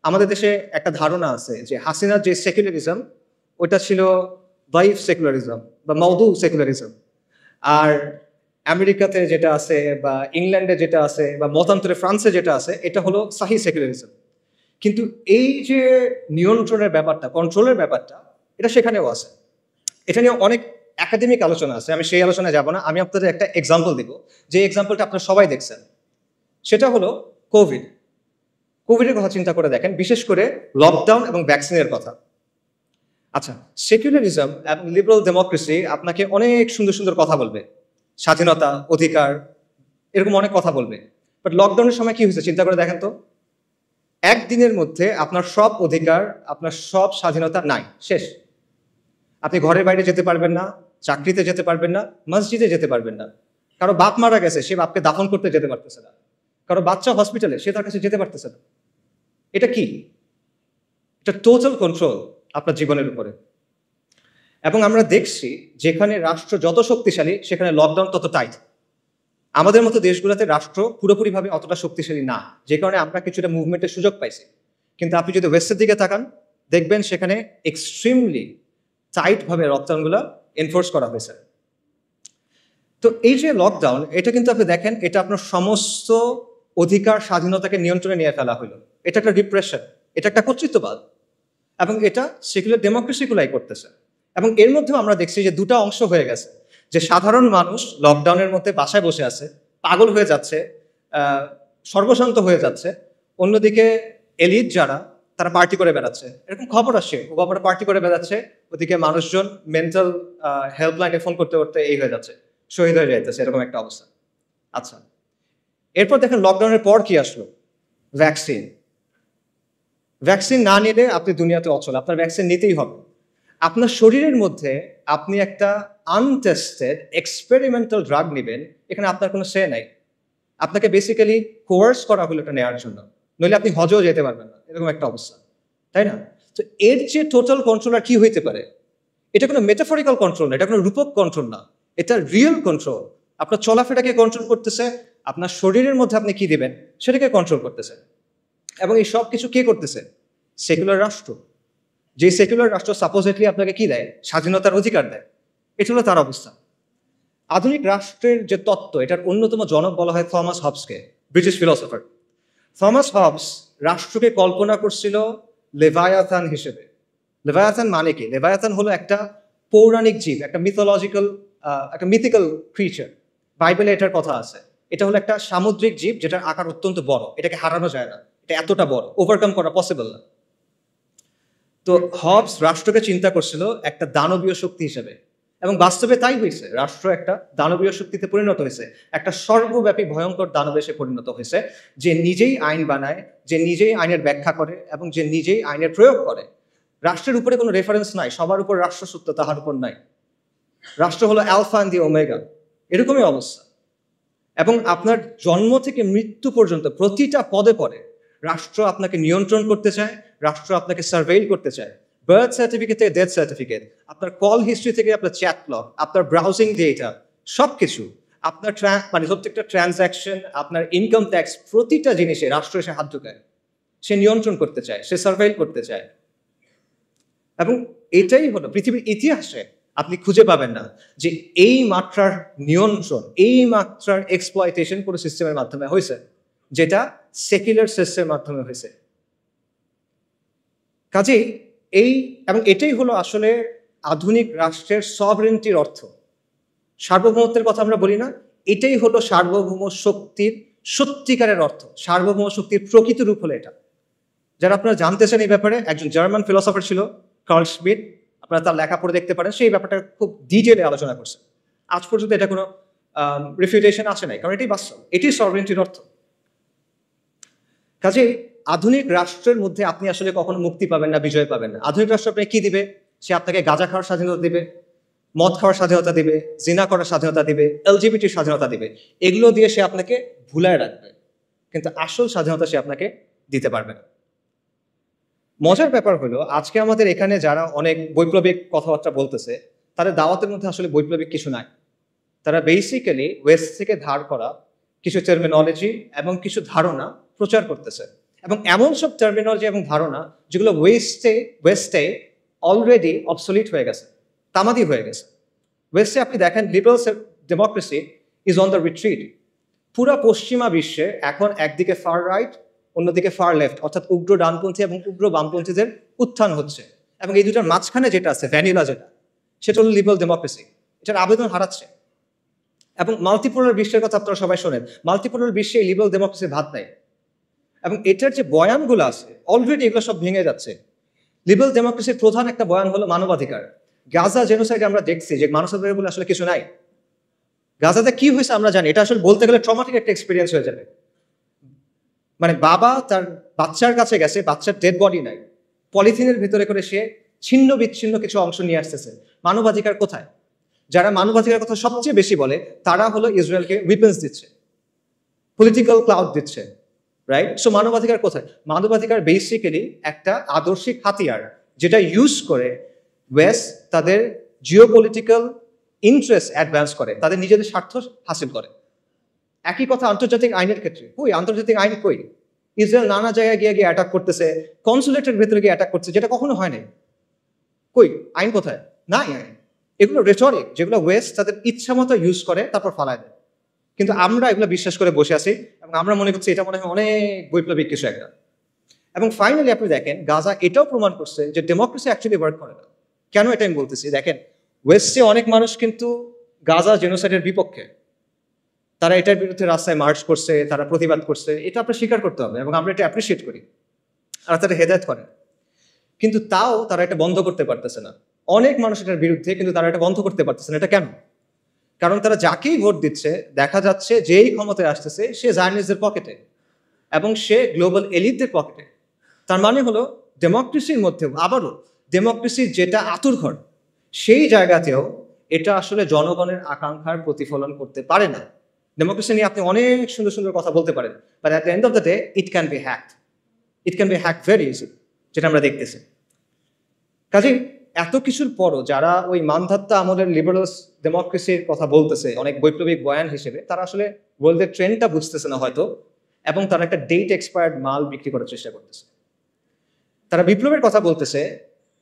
আমাদের দেশে একটা ধারণা আছে যে হাসিনার যে সেকুলারিজম ওটা ছিল ভাইভ সেকুলারিজম বা মওদু সেকুলারিজম, আর আমেরিকাতে যেটা আছে বা ইংল্যান্ডে যেটা আছে বা মতান্তরে ফ্রান্সে যেটা আছে এটা হলো সাহি সেকুলারিজম। কিন্তু এই যে নিয়ন্ত্রণের ব্যাপারটা, কন্ট্রোলের ব্যাপারটা, এটা সেখানেও আছে। এটা নিয়ে অনেক একাডেমিক আলোচনা আছে, আমি সেই আলোচনায় যাব না। আমি আপনাদের একটা এক্সাম্পল দিব, যে এক্সাম্পলটা আপনারা সবাই দেখছেন। সেটা হলো কোভিডের কথা চিন্তা করে দেখেন, বিশেষ করে লকডাউন এবং ভ্যাকসিনের কথা। আচ্ছা, সেকুলারিজম এবং লিবারাল ডেমোক্রেসি আপনাকে অনেক সুন্দর সুন্দর কথা বলবে, স্বাধীনতা, অধিকার, এরকম অনেক কথা বলবে। বাট লকডাউনের সময় কি হয়েছে চিন্তা করে দেখেন তো। একদিনের মধ্যে আপনার সব অধিকার, আপনার সব স্বাধীনতা নাই, শেষ। আপনি ঘরের বাইরে যেতে পারবেন না, চাকরিতে যেতে পারবেন না, মসজিদে যেতে পারবেন না। কারো বাপ মারা গেছে, সে বাপকে দাফন করতে যেতে পারতেছে না। কারো বাচ্চা হসপিটালে, সে তার কাছে যেতে পারতেছে না। এটা কি? এটা টোটাল কন্ট্রোল আপনার জীবনের উপরে। এবং আমরা দেখছি যেখানে রাষ্ট্র যত শক্তিশালী সেখানে লকডাউন তত টাইট। আমাদের মতো দেশগুলোতে রাষ্ট্র পুরোপুরিভাবে অতটা শক্তিশালী না, যে কারণে আমরা কিছুটা মুভমেন্টের সুযোগ পাইছি। কিন্তু আপনি যদি ওয়েস্টের দিকে তাকান, দেখবেন সেখানে এক্সট্রিমলি টাইটভাবে লকডাউনগুলো এনফোর্স করা হয়েছে। তো এই যে লকডাউন, এটা কিন্তু আপনি দেখেন, এটা আপনার সমস্ত অধিকার, স্বাধীনতাকে নিয়ন্ত্রণে নিয়ে ফেলা হলো। এটা একটা ডিপ্রেশন, এটা একটা কর্তৃত্ববাদ, এবং এটা সেকুলার ডেমোক্রেসিগুলাই করতেছে। এবং এর মধ্যেও আমরা দেখছি যে দুটা অংশ হয়ে গেছে, যে সাধারণ মানুষ লকডাউনের মধ্যে বাসায় বসে আছে, পাগল হয়ে যাচ্ছে, সর্বশান্ত হয়ে যাচ্ছে। অন্যদিকে এলিট যারা, তারা পার্টি করে বেড়াচ্ছে, এরকম খবর আসে, ও বাবারা পার্টি করে বেড়াচ্ছে। ওদিকে মানুষজন মেন্টাল হেল্পলাইনে ফোন করতে করতে এই হয়ে যাচ্ছে, শহীদ হয়ে যাইতেছে, এরকম একটা অবস্থা। আচ্ছা, এরপর দেখেন লকডাউনের পর কি আসলো? ভ্যাকসিন। ভ্যাকসিন না নিলে আপনি দুনিয়াতে অচল, আপনার ভ্যাকসিন নিতেই হবে। আপনার শরীরের মধ্যে আপনি একটা আনটেস্টেড এক্সপেরিমেন্টাল ড্রাগ নেবেন, এখানে আপনার কোনো সে নাই। আপনাকে বেসিক্যালি কোয়ার্স করা হলো এটা নেওয়ার জন্য, নইলে আপনি হজেও যেতে পারবেন না, এরকম একটা অবস্থা, তাই না? তো এর যে টোটাল কন্ট্রোল আর কি হইতে পারে? এটা কোনো মেটাফরিক্যাল কন্ট্রোল না, এটা কোনো রূপক কন্ট্রোল না, এটা রিয়েল কন্ট্রোল। আপনার চলাফেরাকে কন্ট্রোল করতেছে, আপনার শরীরের মধ্যে আপনি কি দিবেন সেটাকে কন্ট্রোল করতেছে। এবং এই সব কিছু কে করতেছে? সেকুলার রাষ্ট্র। যে সেকুলার রাষ্ট্র সাপোজিটলি আপনাকে কি দেয়? স্বাধীনতার অধিকার দেয়। এটা হলো তার অবস্থা। আধুনিক রাষ্ট্রের যে তত্ত্ব, এটার অন্যতম জনক বলা হয় থমাস হবসকে, ব্রিটিশ ফিলসফার। থমাস হবস রাষ্ট্রকে কল্পনা করছিল লেভায়াথান হিসেবে। লেভায়াথান মানে কি? লেভায়াথান হলো একটা পৌরাণিক জীব, একটা মিথোলজিক্যাল, একটা মিথিক্যাল ক্রিচার। বাইবেলে এটার কথা আছে। এটা হলো একটা সামুদ্রিক জীব যেটার আকার অত্যন্ত বড়, এটাকে হারানো যায় না, এটা এতটা বড়, ওভারকাম করা পসিবল না। তো হবস রাষ্ট্রকে চিন্তা করছিল একটা দানবীয় শক্তি হিসেবে, এবং বাস্তবে তাই হয়েছে। রাষ্ট্র একটা দানবীয় শক্তিতে পরিণত হয়েছে, একটা সর্বব্যাপী ভয়ঙ্কর দানবে সে পরিণত হয়েছে, যে নিজেই আইন বানায়, যে নিজেই আইনের ব্যাখ্যা করে এবং যে নিজেই আইনের প্রয়োগ করে। রাষ্ট্রের উপরে কোনো রেফারেন্স নাই, সবার উপর রাষ্ট্র সত্য, তাহার উপর নাই। রাষ্ট্র হলো অ্যালফা এন্ড দি ওমেগা, এরকমই অবস্থা। এবং আপনার জন্ম থেকে মৃত্যু পর্যন্ত প্রতিটা পদে পদে রাষ্ট্র আপনাকে নিয়ন্ত্রণ করতে চায়, রাষ্ট্র আপনাকে সার্ভেইল করতে চায়। বার্থ সার্টিফিকেট থেকে ডেথ সার্টিফিকেট, আপনার কল হিস্ট্রি থেকে আপনার চ্যাট লগ, আপনার ব্রাউজিং ডেটা, সব কিছু, আপনার মানে প্রত্যেকটা ট্রানজ্যাকশন, আপনার ইনকাম ট্যাক্স, প্রতিটা জিনিসে রাষ্ট্র এসে হাত ঢুকায়। সে নিয়ন্ত্রণ করতে চায়, সে সার্ভেইল করতে চায়। এবং এটাই হলো পৃথিবীর ইতিহাসে আপনি খুঁজে পাবেন না যে এই মাত্রার নিয়ন্ত্রণ, এই মাত্রার এক্সপ্লয়টেশন কোনো সিস্টেমের মাধ্যমে হয়েছে, যেটা সেকুলার সিস্টেমের মাধ্যমে হয়েছে। কাজেই এবং এটাই হলো আসলে আধুনিক রাষ্ট্রের সভরেন্টির অর্থ। সার্বভৌমত্বের কথা আমরা বলি না, এটাই হলো সার্বভৌম শক্তির সত্যিকারের অর্থ। সার্বভৌম শক্তির প্রকৃত রূপ হলো এটা। যারা আপনারা জানতে চান এই ব্যাপারে, একজন জার্মান ফিলোসফার ছিল কার্ল শ্মিট, আপনারা তার লেখা পড়ে দেখতে পারেন, সেই ব্যাপারটা খুব ডিটেলে আলোচনা করছে। আজ পর্যন্ত এটা কোনো রিফিউটেশন আসে নাই, কারণ এটাই বাস্তব, এটি সভরেন্টির অর্থ। কাজেই আধুনিক রাষ্ট্রের মধ্যে আপনি আসলে কখনো মুক্তি পাবেন না, বিজয় পাবেন না। আধুনিক রাষ্ট্র আপনাকে কি দিবে? সে আপনাকে গাঁজা খাওয়ার স্বাধীনতা দিবে, মদ খাওয়ার স্বাধীনতা দিবে, জিনা করার স্বাধীনতা দিবে, এলজিবিটির স্বাধীনতা দিবে। এগুলো দিয়ে সে আপনাকে ভুলায় রাখবে, কিন্তু আসল স্বাধীনতা সে আপনাকে দিতে পারবে না। মজার ব্যাপার হলো, আজকে আমাদের এখানে যারা অনেক বৈপ্লবিক কথাবার্তা বলতেছে, তাদের দাওয়াতের মধ্যে আসলে বৈপ্লবিক কিছু নাই। তারা বেসিক্যালি ওয়েস্ট থেকে ধার করা কিছু টার্মিনোলজি এবং কিছু ধারণা প্রচার করতেছে, এবং এমন সব টার্মিনোলজি এবং ধারণা যেগুলো ওয়েস্টে অলরেডি অবসলিট হয়ে গেছে, তামাদি হয়ে গেছে। ওয়েস্টে আপনি দেখেন liberal democracy is on the retreat. পুরা পশ্চিমা বিশ্বে এখন একদিকে ফার রাইট, অন্যদিকে ফার লেফট, অর্থাৎ উগ্র ডানপন্থী এবং উগ্র বামপন্থীদের উত্থান হচ্ছে, এবং এই দুটার মাঝখানে যেটা আছে ভ্যানিলা, সেটা হলো লিবারাল ডেমোক্রেসি। এটার আবেদন হারাচ্ছে। এবং মাল্টিপোলার বিশ্বের কথা আপনারা সবাই শোনেন, মাল্টিপোলার বিশ্বে লিবারাল ডেমোক্রেসির ভাত নাই, এবং এটার যে বয়ানগুলো আছে অলরেডি এগুলো সব ভেঙে যাচ্ছে। লিবারাল ডেমোক্রেসির প্রধান একটা বয়ান হলো মানবাধিকার। গাজা জেনোসাইডে আমরা দেখছি যে মানবাধিকার বলে আসলে কিছু নাই। গাজাতে কি হয়েছে আমরা জানি, এটা আসলে বলতে গেলে ট্রমাটিক একটা এক্সপিরিয়েন্স হয়ে যাবে। মানে বাবা তার বাচ্চার কাছে গেছে, বাচ্চার ডেড বডি নাই, পলিথিনের ভিতরে করে সে ছিন্ন বিচ্ছিন্ন কিছু অংশ নিয়ে আসতেছে। মানবাধিকার কোথায়? যারা মানবাধিকার কথা সবচেয়ে বেশি বলে তারা হলো ইসরায়েলকে উইপেন্স দিচ্ছে, পলিটিক্যাল ক্লাউড দিচ্ছে, রাইট? সো মানবাধিকার কোথায়? মানবাধিকার বেসিক্যালি একটা আদর্শিক হাতিয়ার, যেটা ইউজ করে ওয়েস্ট তাদের জিওপলিটিক্যাল ইন্টারেস্ট অ্যাডভান্স করে, তাদের নিজেদের স্বার্থ হাসিল করে। একই কথা আন্তর্জাতিক আইনের ক্ষেত্রে। কই আন্তর্জাতিক আইন? কই? ইসরায়েল নানা জায়গায় গিয়ে অ্যাটাক করতেছে, কনসুলেটের ভেতরে গিয়ে অ্যাটাক করছে, যেটা কখনো হয় নাই। কই আইন কোথায়? নাই আইন। এগুলো রেটরিক, যেগুলো ওয়েস্ট তাদের ইচ্ছা মতো ইউজ করে তারপর ফালায় দেয়। কিন্তু আমরা এগুলো বিশ্বাস করে বসে আছি, এবং আমরা মনে করছি এটা মনে হয় অনেক বৈপ্লবিক কিছু একটা। এবং ফাইনালি আপনি দেখেন গাজা এটাও প্রমাণ করছে যে ডেমোক্রেসি অ্যাকচুয়ালি ওয়ার্ক করে না। কেন এটা আমি বলতেছি? দেখেন, ওয়েস্টে অনেক মানুষ কিন্তু গাজা জেনোসাইডের বিপক্ষে, তারা এটার বিরুদ্ধে রাস্তায় মার্চ করছে, তারা প্রতিবাদ করছে, এটা আপনার স্বীকার করতে হবে, এবং আমরা এটা অ্যাপ্রিসিয়েট করি, আর তারা হেদায়েত করে। কিন্তু তাও তারা এটা বন্ধ করতে পারতেছে না। অনেক মানুষ এটার বিরুদ্ধে, কিন্তু তারা এটা বন্ধ করতে পারতেছে না। এটা কেন? কারণ তারা যাকেই ভোট দিচ্ছে দেখা যাচ্ছে যেই ক্ষমতায় আসতেছে সে জায়নিস্টদের পকেটে, এবং সে গ্লোবাল এলিটদের পকেটে। তার মানে হলো ডেমোক্রেসির মধ্যেও আবারও ডেমোক্রেসির যেটা আতুরঘর, সেই জায়গাতেও এটা আসলে জনগণের আকাঙ্ক্ষার প্রতিফলন করতে পারে না। ডেমোক্রেসি নিয়ে আপনি অনেক সুন্দর সুন্দর কথা বলতে পারেন, but at the end of the day it can be hacked. It can be hacked very easy, যেটা আমরা দেখতেছি। কাজেই এত কিছুর পরও যারা ওই মানধাত্তা আমলের লিবারাল ডেমোক্রেসির কথা বলতেছে অনেক বৈপ্লবিক বয়ান হিসেবে, তারা আসলে ওয়ার্ল্ডের ট্রেন্ডটা বুঝতেছে না হয়তো, এবং তারা একটা ডেট এক্সপায়ার্ড মাল বিক্রি করার চেষ্টা করতেছে। তারা বিপ্লবের কথা বলতেছে,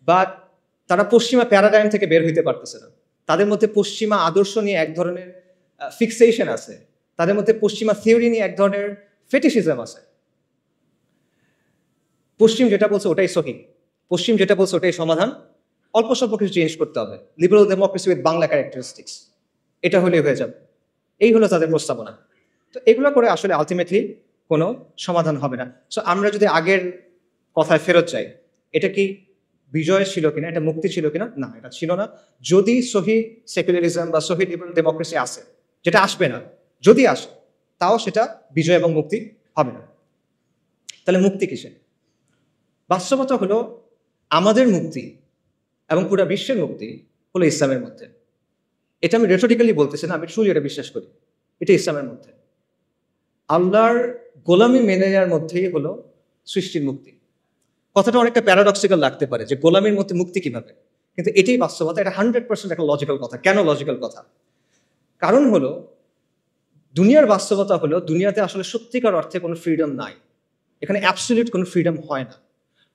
বাট তারা পশ্চিমা প্যারাডাইম থেকে বের হইতে পারতেছে না। তাদের মধ্যে পশ্চিমা আদর্শ নিয়ে এক ধরনের ফিক্সেশন আছে, তাদের মধ্যে পশ্চিমা থিওরি নিয়ে এক ধরনের ফেটিশিজম আছে। পশ্চিম যেটা বলছে ওটাই সহি, পশ্চিম যেটা বলছে ওটাই সমাধান, অল্প স্বল্প কিছু চেঞ্জ করতে হবে। Liberal democracy with Bangla characteristics, এটা হলেই হয়ে যাবে। এই হলো তাদের প্রস্তাবনা। তো এগুলো করে আসলে আলটিমেটলি কোনো সমাধান হবে না। সো আমরা যদি আগের কথায় ফেরত যাই, এটা কি বিজয় ছিল কিনা, এটা মুক্তি ছিল কিনা? না, এটা ছিল না। যদি সহি সেকুলারিজম বা সহি লিবারাল ডেমোক্রেসি আসে, যেটা আসবে না, যদি আসে তাও সেটা বিজয় এবং মুক্তি হবে না। তাহলে মুক্তি কিসে? বাস্তবতা হলো আমাদের মুক্তি এবং পুরো বিশ্বের মুক্তি হলো ইসলামের মধ্যে। এটা আমি রেটরিক্যালি বলতেছি না, আমি ট্রুলি এটা বিশ্বাস করি। এটা ইসলামের মধ্যে আল্লাহর গোলামি মেনে নেওয়ার মধ্যেই হলো সৃষ্টির মুক্তি। কথাটা অনেকটা প্যারাডক্সিক্যাল লাগতে পারে যে গোলামির মধ্যে মুক্তি কিভাবে, কিন্তু এটাই বাস্তবতা। এটা 100% একটা লজিক্যাল কথা। কেন লজিক্যাল কথা? কারণ হলো দুনিয়ার বাস্তবতা হলো দুনিয়াতে আসলে সত্যিকার অর্থে কোনো ফ্রিডম নাই। এখানে অ্যাবসলিউট কোনো ফ্রিডম হয় না।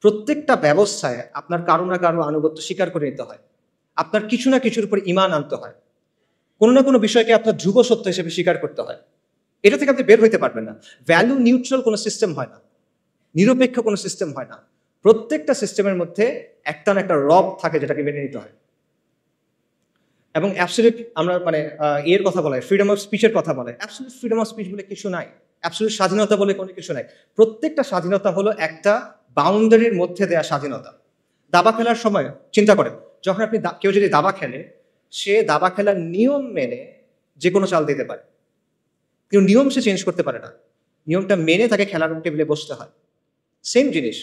প্রত্যেকটা ব্যবস্থায় আপনার কারো না কারো আনুগত্য স্বীকার করে নিতে হয়, আপনার কিছু না কিছুর উপর ঈমান আনতে হয়, কোনো না কোনো বিষয়কে আপনার ধ্রুব সত্য হিসেবে স্বীকার করতে হয়। এটা থেকে আপনি বের হইতে পারবেন না। ভ্যালু নিউট্রাল কোনো সিস্টেম হয় না, নিরপেক্ষ কোনো সিস্টেম হয় না। প্রত্যেকটা সিস্টেমের মধ্যে একটা না একটা রব থাকে যেটাকে মেনে নিতে হয়। এবং অ্যাবসলিউট আমরা মানে এর কথা বলে ফ্রিডম অফ স্পিচের কথা বলে, অ্যাবসলিউট ফ্রিডম অফ স্পিচ বলে কিছু নাই, অ্যাবসলিউট স্বাধীনতা বলে কোনো কিছু নাই। প্রত্যেকটা স্বাধীনতা হলো একটা বাউন্ডারির মধ্যে দেয়া স্বাধীনতা। দাবা খেলার সময় চিন্তা করেন, যখন আপনি কেউ যদি দাবা খেলে, সে দাবা খেলার নিয়ম মেনে যে কোনো চাল দিতে পারে, কিন্তু নিয়ম সে চেঞ্জ করতে পারে না। নিয়মটা মেনে তাকে খেলার টেবিলে বসতে হয়। সেম জিনিস,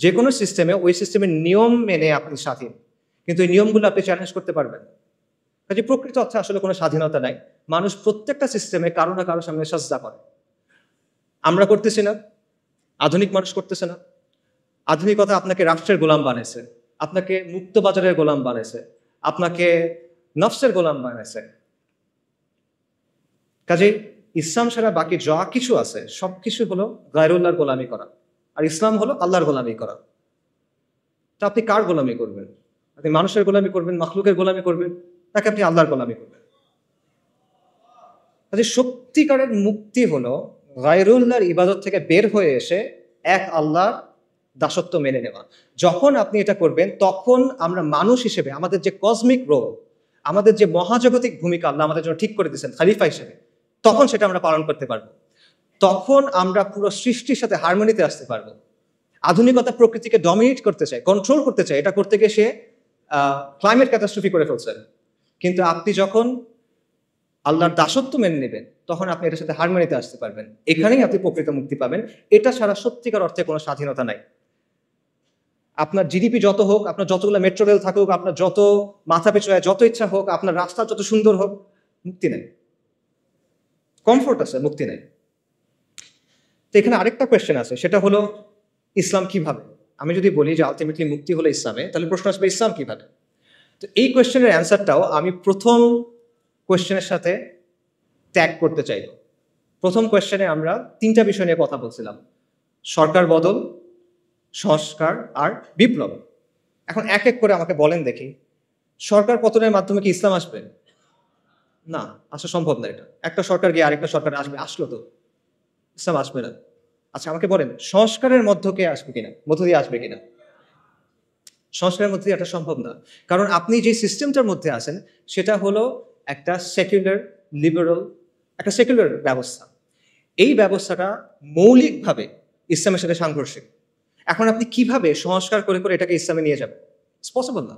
যে কোনো সিস্টেমে ওই সিস্টেমের নিয়ম মেনে আপনি স্বাধীন, কিন্তু এই নিয়মগুলো আপনি চ্যালেঞ্জ করতে পারবেন। কাজে প্রকৃত অর্থে আসলে কোনো স্বাধীনতা নাই। মানুষ প্রত্যেকটা সিস্টেমে কারো না কারো সামনে সাজদা করে। আমরা করতেছি না, আধুনিক মানুষ করতেছে না। আধুনিকতা আপনাকে রাষ্ট্রের গোলাম বানাইছে, আপনাকে মুক্ত বাজারের গোলাম বানাইছে, আপনাকে নফসের গোলাম বানাইছে। কাজেই ইসলাম ছাড়া বাকি যা কিছু আছে সবকিছু হলো গায়রুল্লাহর গোলামি করা, আর ইসলাম হলো আল্লাহর গোলামি করা। তা আপনি কার গোলামি করবেন? আপনি মানুষের গোলামি করবেন, মাখলুকের গোলামি করবেন, নাকি আপনি আল্লাহর গোলামি করবেন? কাজে সত্যিকারের মুক্তি হলো গায়রুল্লাহর ইবাদত থেকে বের হয়ে এসে এক আল্লাহর দাসত্ব মেনে নেওয়া। যখন আপনি এটা করবেন, তখন আমরা মানুষ হিসেবে আমাদের যে কসমিক রোল, আমাদের যে মহাজাগতিক ভূমিকা আল্লাহ আমাদের জন্য ঠিক করে দিয়েছেন খলিফা হিসেবে, তখন সেটা আমরা পালন করতে পারবো। তখন আমরা পুরো সৃষ্টির সাথে হারমোনিতে আসতে পারবো। আধুনিকতা প্রকৃতিকে ডমিনেট করতে চায়, কন্ট্রোল করতে চায়, এটা করতে গিয়ে সে ক্লাইমেট ক্যাটাস্ট্রফি করে ফেলছেন। কিন্তু আপনি যখন আল্লাহর দাসত্ব মেনে নেবেন, তখন আপনি এটার সাথে হারমোনিতে আসতে পারবেন। এখানেই আপনি প্রকৃত মুক্তি পাবেন। এটা ছাড়া সত্যিকার অর্থে কোনো স্বাধীনতা নাই। আপনার জিডিপি যত হোক, আপনার যতগুলো মেট্রো রেল থাকুক, আপনার যত মাথা পিছু যত ইচ্ছা হোক, আপনার রাস্তা যত সুন্দর হোক, মুক্তি নেই। কমফোর্ট আছে, মুক্তি নেই। তো এখানে আরেকটা কোয়েশ্চেন আছে, সেটা হলো ইসলাম কিভাবে? আমি যদি বলি যে আলটিমেটলি মুক্তি হলো ইসলামে, তাহলে প্রশ্ন আসবে ইসলাম কিভাবে? তো এই কোয়েশ্চেনের অ্যান্সারটাও আমি প্রথম কোয়েশ্চেনের সাথে ট্যাগ করতে চাইব। প্রথম কোয়েশ্চেনে আমরা তিনটা বিষয় নিয়ে কথা বলছিলাম: সরকার বদল, সংস্কার আর বিপ্লব। এখন এক এক করে আমাকে বলেন দেখি, সরকার পতনের মাধ্যমে কি ইসলাম আসবে? না, আসা সম্ভব না। এটা একটা সরকার গিয়ে আরেকটা সরকার আসবে, আসলো তো, ইসলাম আসবে না। আচ্ছা, আমাকে বলেন সংস্কারের মধ্য দিয়ে আসবে কিনা? সংস্কারের মধ্যে এটা সম্ভব না, কারণ আপনি যে সিস্টেমটার মধ্যে আছেন সেটা হলো একটা সেকুলার লিবারাল, একটা সেকুলার ব্যবস্থা। এই ব্যবস্থাটা মৌলিকভাবে ইসলামের সাথে সাংঘর্ষিক। এখন আপনি কিভাবে সংস্কার করে করে এটাকে ইসলামে নিয়ে যাবেন? ইটস পসিবল না।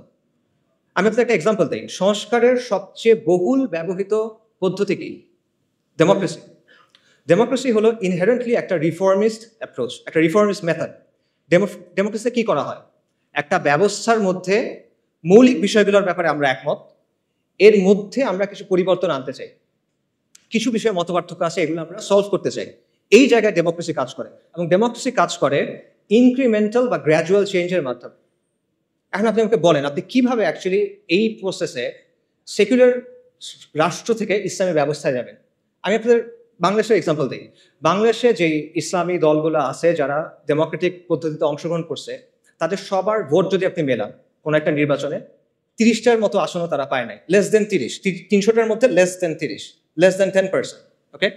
আমি আপনাকে একটা এক্সাম্পল দিই। সংস্কারের সবচেয়ে বহুল ব্যবহৃত পদ্ধতি কি? ডেমোক্রেসি। ডেমোক্রেসি হলো ইনহেরেন্টলি একটা রিফর্মিস্ট অ্যাপ্রোচ, একটা রিফর্মিস্ট মেথড। ডেমোক্রেসিতে কি করা হয়? একটা ব্যবস্থার মধ্যে মৌলিক বিষয়গুলোর ব্যাপারে আমরা একমত, এর মধ্যে আমরা কিছু পরিবর্তন আনতে চাই, কিছু বিষয়ে মতপার্থক্য আছে, এগুলো আমরা সলভ করতে চাই। এই জায়গায় ডেমোক্রেসি কাজ করে, এবং ডেমোক্রেসি কাজ করে ইনক্রিমেন্টাল বা গ্র্যাজুয়াল চেঞ্জের মাধ্যমে। এখন আপনি আমাকে বলেন, আপনি কিভাবে অ্যাকচুয়ালি এই প্রসেসে সেকুলার রাষ্ট্র থেকে ইসলামী ব্যবস্থায় যাবেন? আমি আপনাদের বাংলাদেশের এক্সাম্পল দিই। বাংলাদেশে যে ইসলামী দলগুলো আছে যারা ডেমোক্রেটিক পদ্ধতিতে অংশগ্রহণ করছে, তাদের সবার ভোট যদি আপনি মেলান কোনো একটা নির্বাচনে, 30টার মতো আসনও তারা পায় নাই। লেস দেন 30, 300টার মধ্যে লেস দেন 30, লেস দেন 10%। ওকে,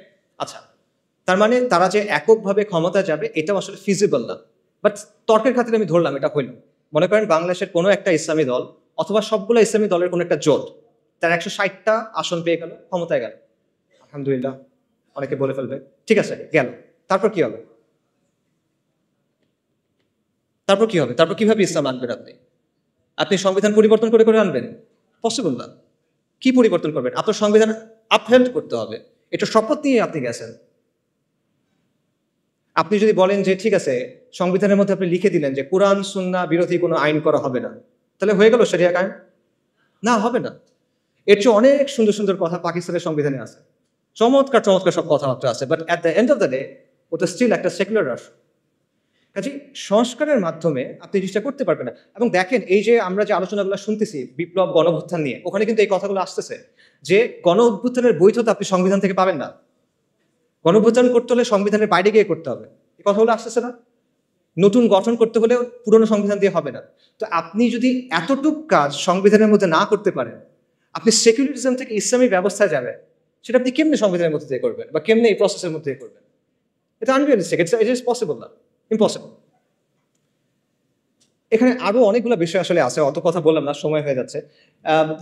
আচ্ছা, তার মানে তারা যে এককভাবে ক্ষমতা যাবে এটাও আসলে ফিজিবল না। বাট তর্কের খাতিরে আমি ধরলাম এটা হইল। মনে করেন বাংলাদেশের কোনো একটা ইসলামী দল অথবা সবগুলো ইসলামী দলের কোনো একটা জোট, তার 160টা আসন পেয়ে গেল, ক্ষমতায় গেল। আলহামদুলিল্লাহ, অনেকে বলে ফেলবে ঠিক আছে গেল, তারপর কি হবে? তারপর কিভাবে ইসলাম আনবেন? আপনি সংবিধান পরিবর্তন করে করে আনবেন? পসিবল না। কি পরিবর্তন করবেন? আপনার সংবিধান আপহেল্ড করতে হবে। এটা শপথ নিয়ে আপনি গেছেন। আপনি যদি বলেন যে ঠিক আছে, সংবিধানের মধ্যে আপনি লিখে দিলেন যে কোরআন সুন্নাহ বিরোধী কোনো আইন করা হবে না, তাহলে হয়ে গেল শরিয়া কায়েম? না, হবে না। এর চেয়ে অনেক সুন্দর সুন্দর কথা পাকিস্তানের সংবিধানে আছে, চমৎকার চমৎকার সব কথাবার্তা আছে, but at the end of the day ওটা স্টিল একটা সেকুলার রাষ্ট্র। কাজে সংস্কারের মাধ্যমে আপনি জিনিসটা করতে পারবেন না। এবং দেখেন, এই যে আমরা যে আলোচনাগুলো শুনতেছি বিপ্লব গণঅভ্যুত্থান নিয়ে, ওখানে কিন্তু এই কথাগুলো আসতেছে যে গণঅভ্যুত্থানের বৈধতা আপনি সংবিধান থেকে পাবেন না, গণঅভ্যুত্থান করতে হলে সংবিধানের বাইরে গিয়ে করতে হবে। এই কথাগুলো আসতেছে না? নতুন গঠন করতে হলেও পুরনো সংবিধান দিয়ে হবে না। তো আপনি যদি এতটুক কাজ সংবিধানের মধ্যে না করতে পারেন, আপনি সেকুলারিজম থেকে ইসলামী ব্যবস্থায় যাবেন, সেটা আপনি কেমনে সংবিধানের মধ্যে দিয়ে করবেন বা কেমনে এই প্রসেসের মধ্যে দিয়ে করবেন? এটা আনরিয়ালিস্টিক, ইট ইজ পসিবল না, ইম্পসিবল। এখানে আরো অনেকগুলো বিষয় আসলে আছে, অত কথা বললাম না, সময় হয়ে যাচ্ছে।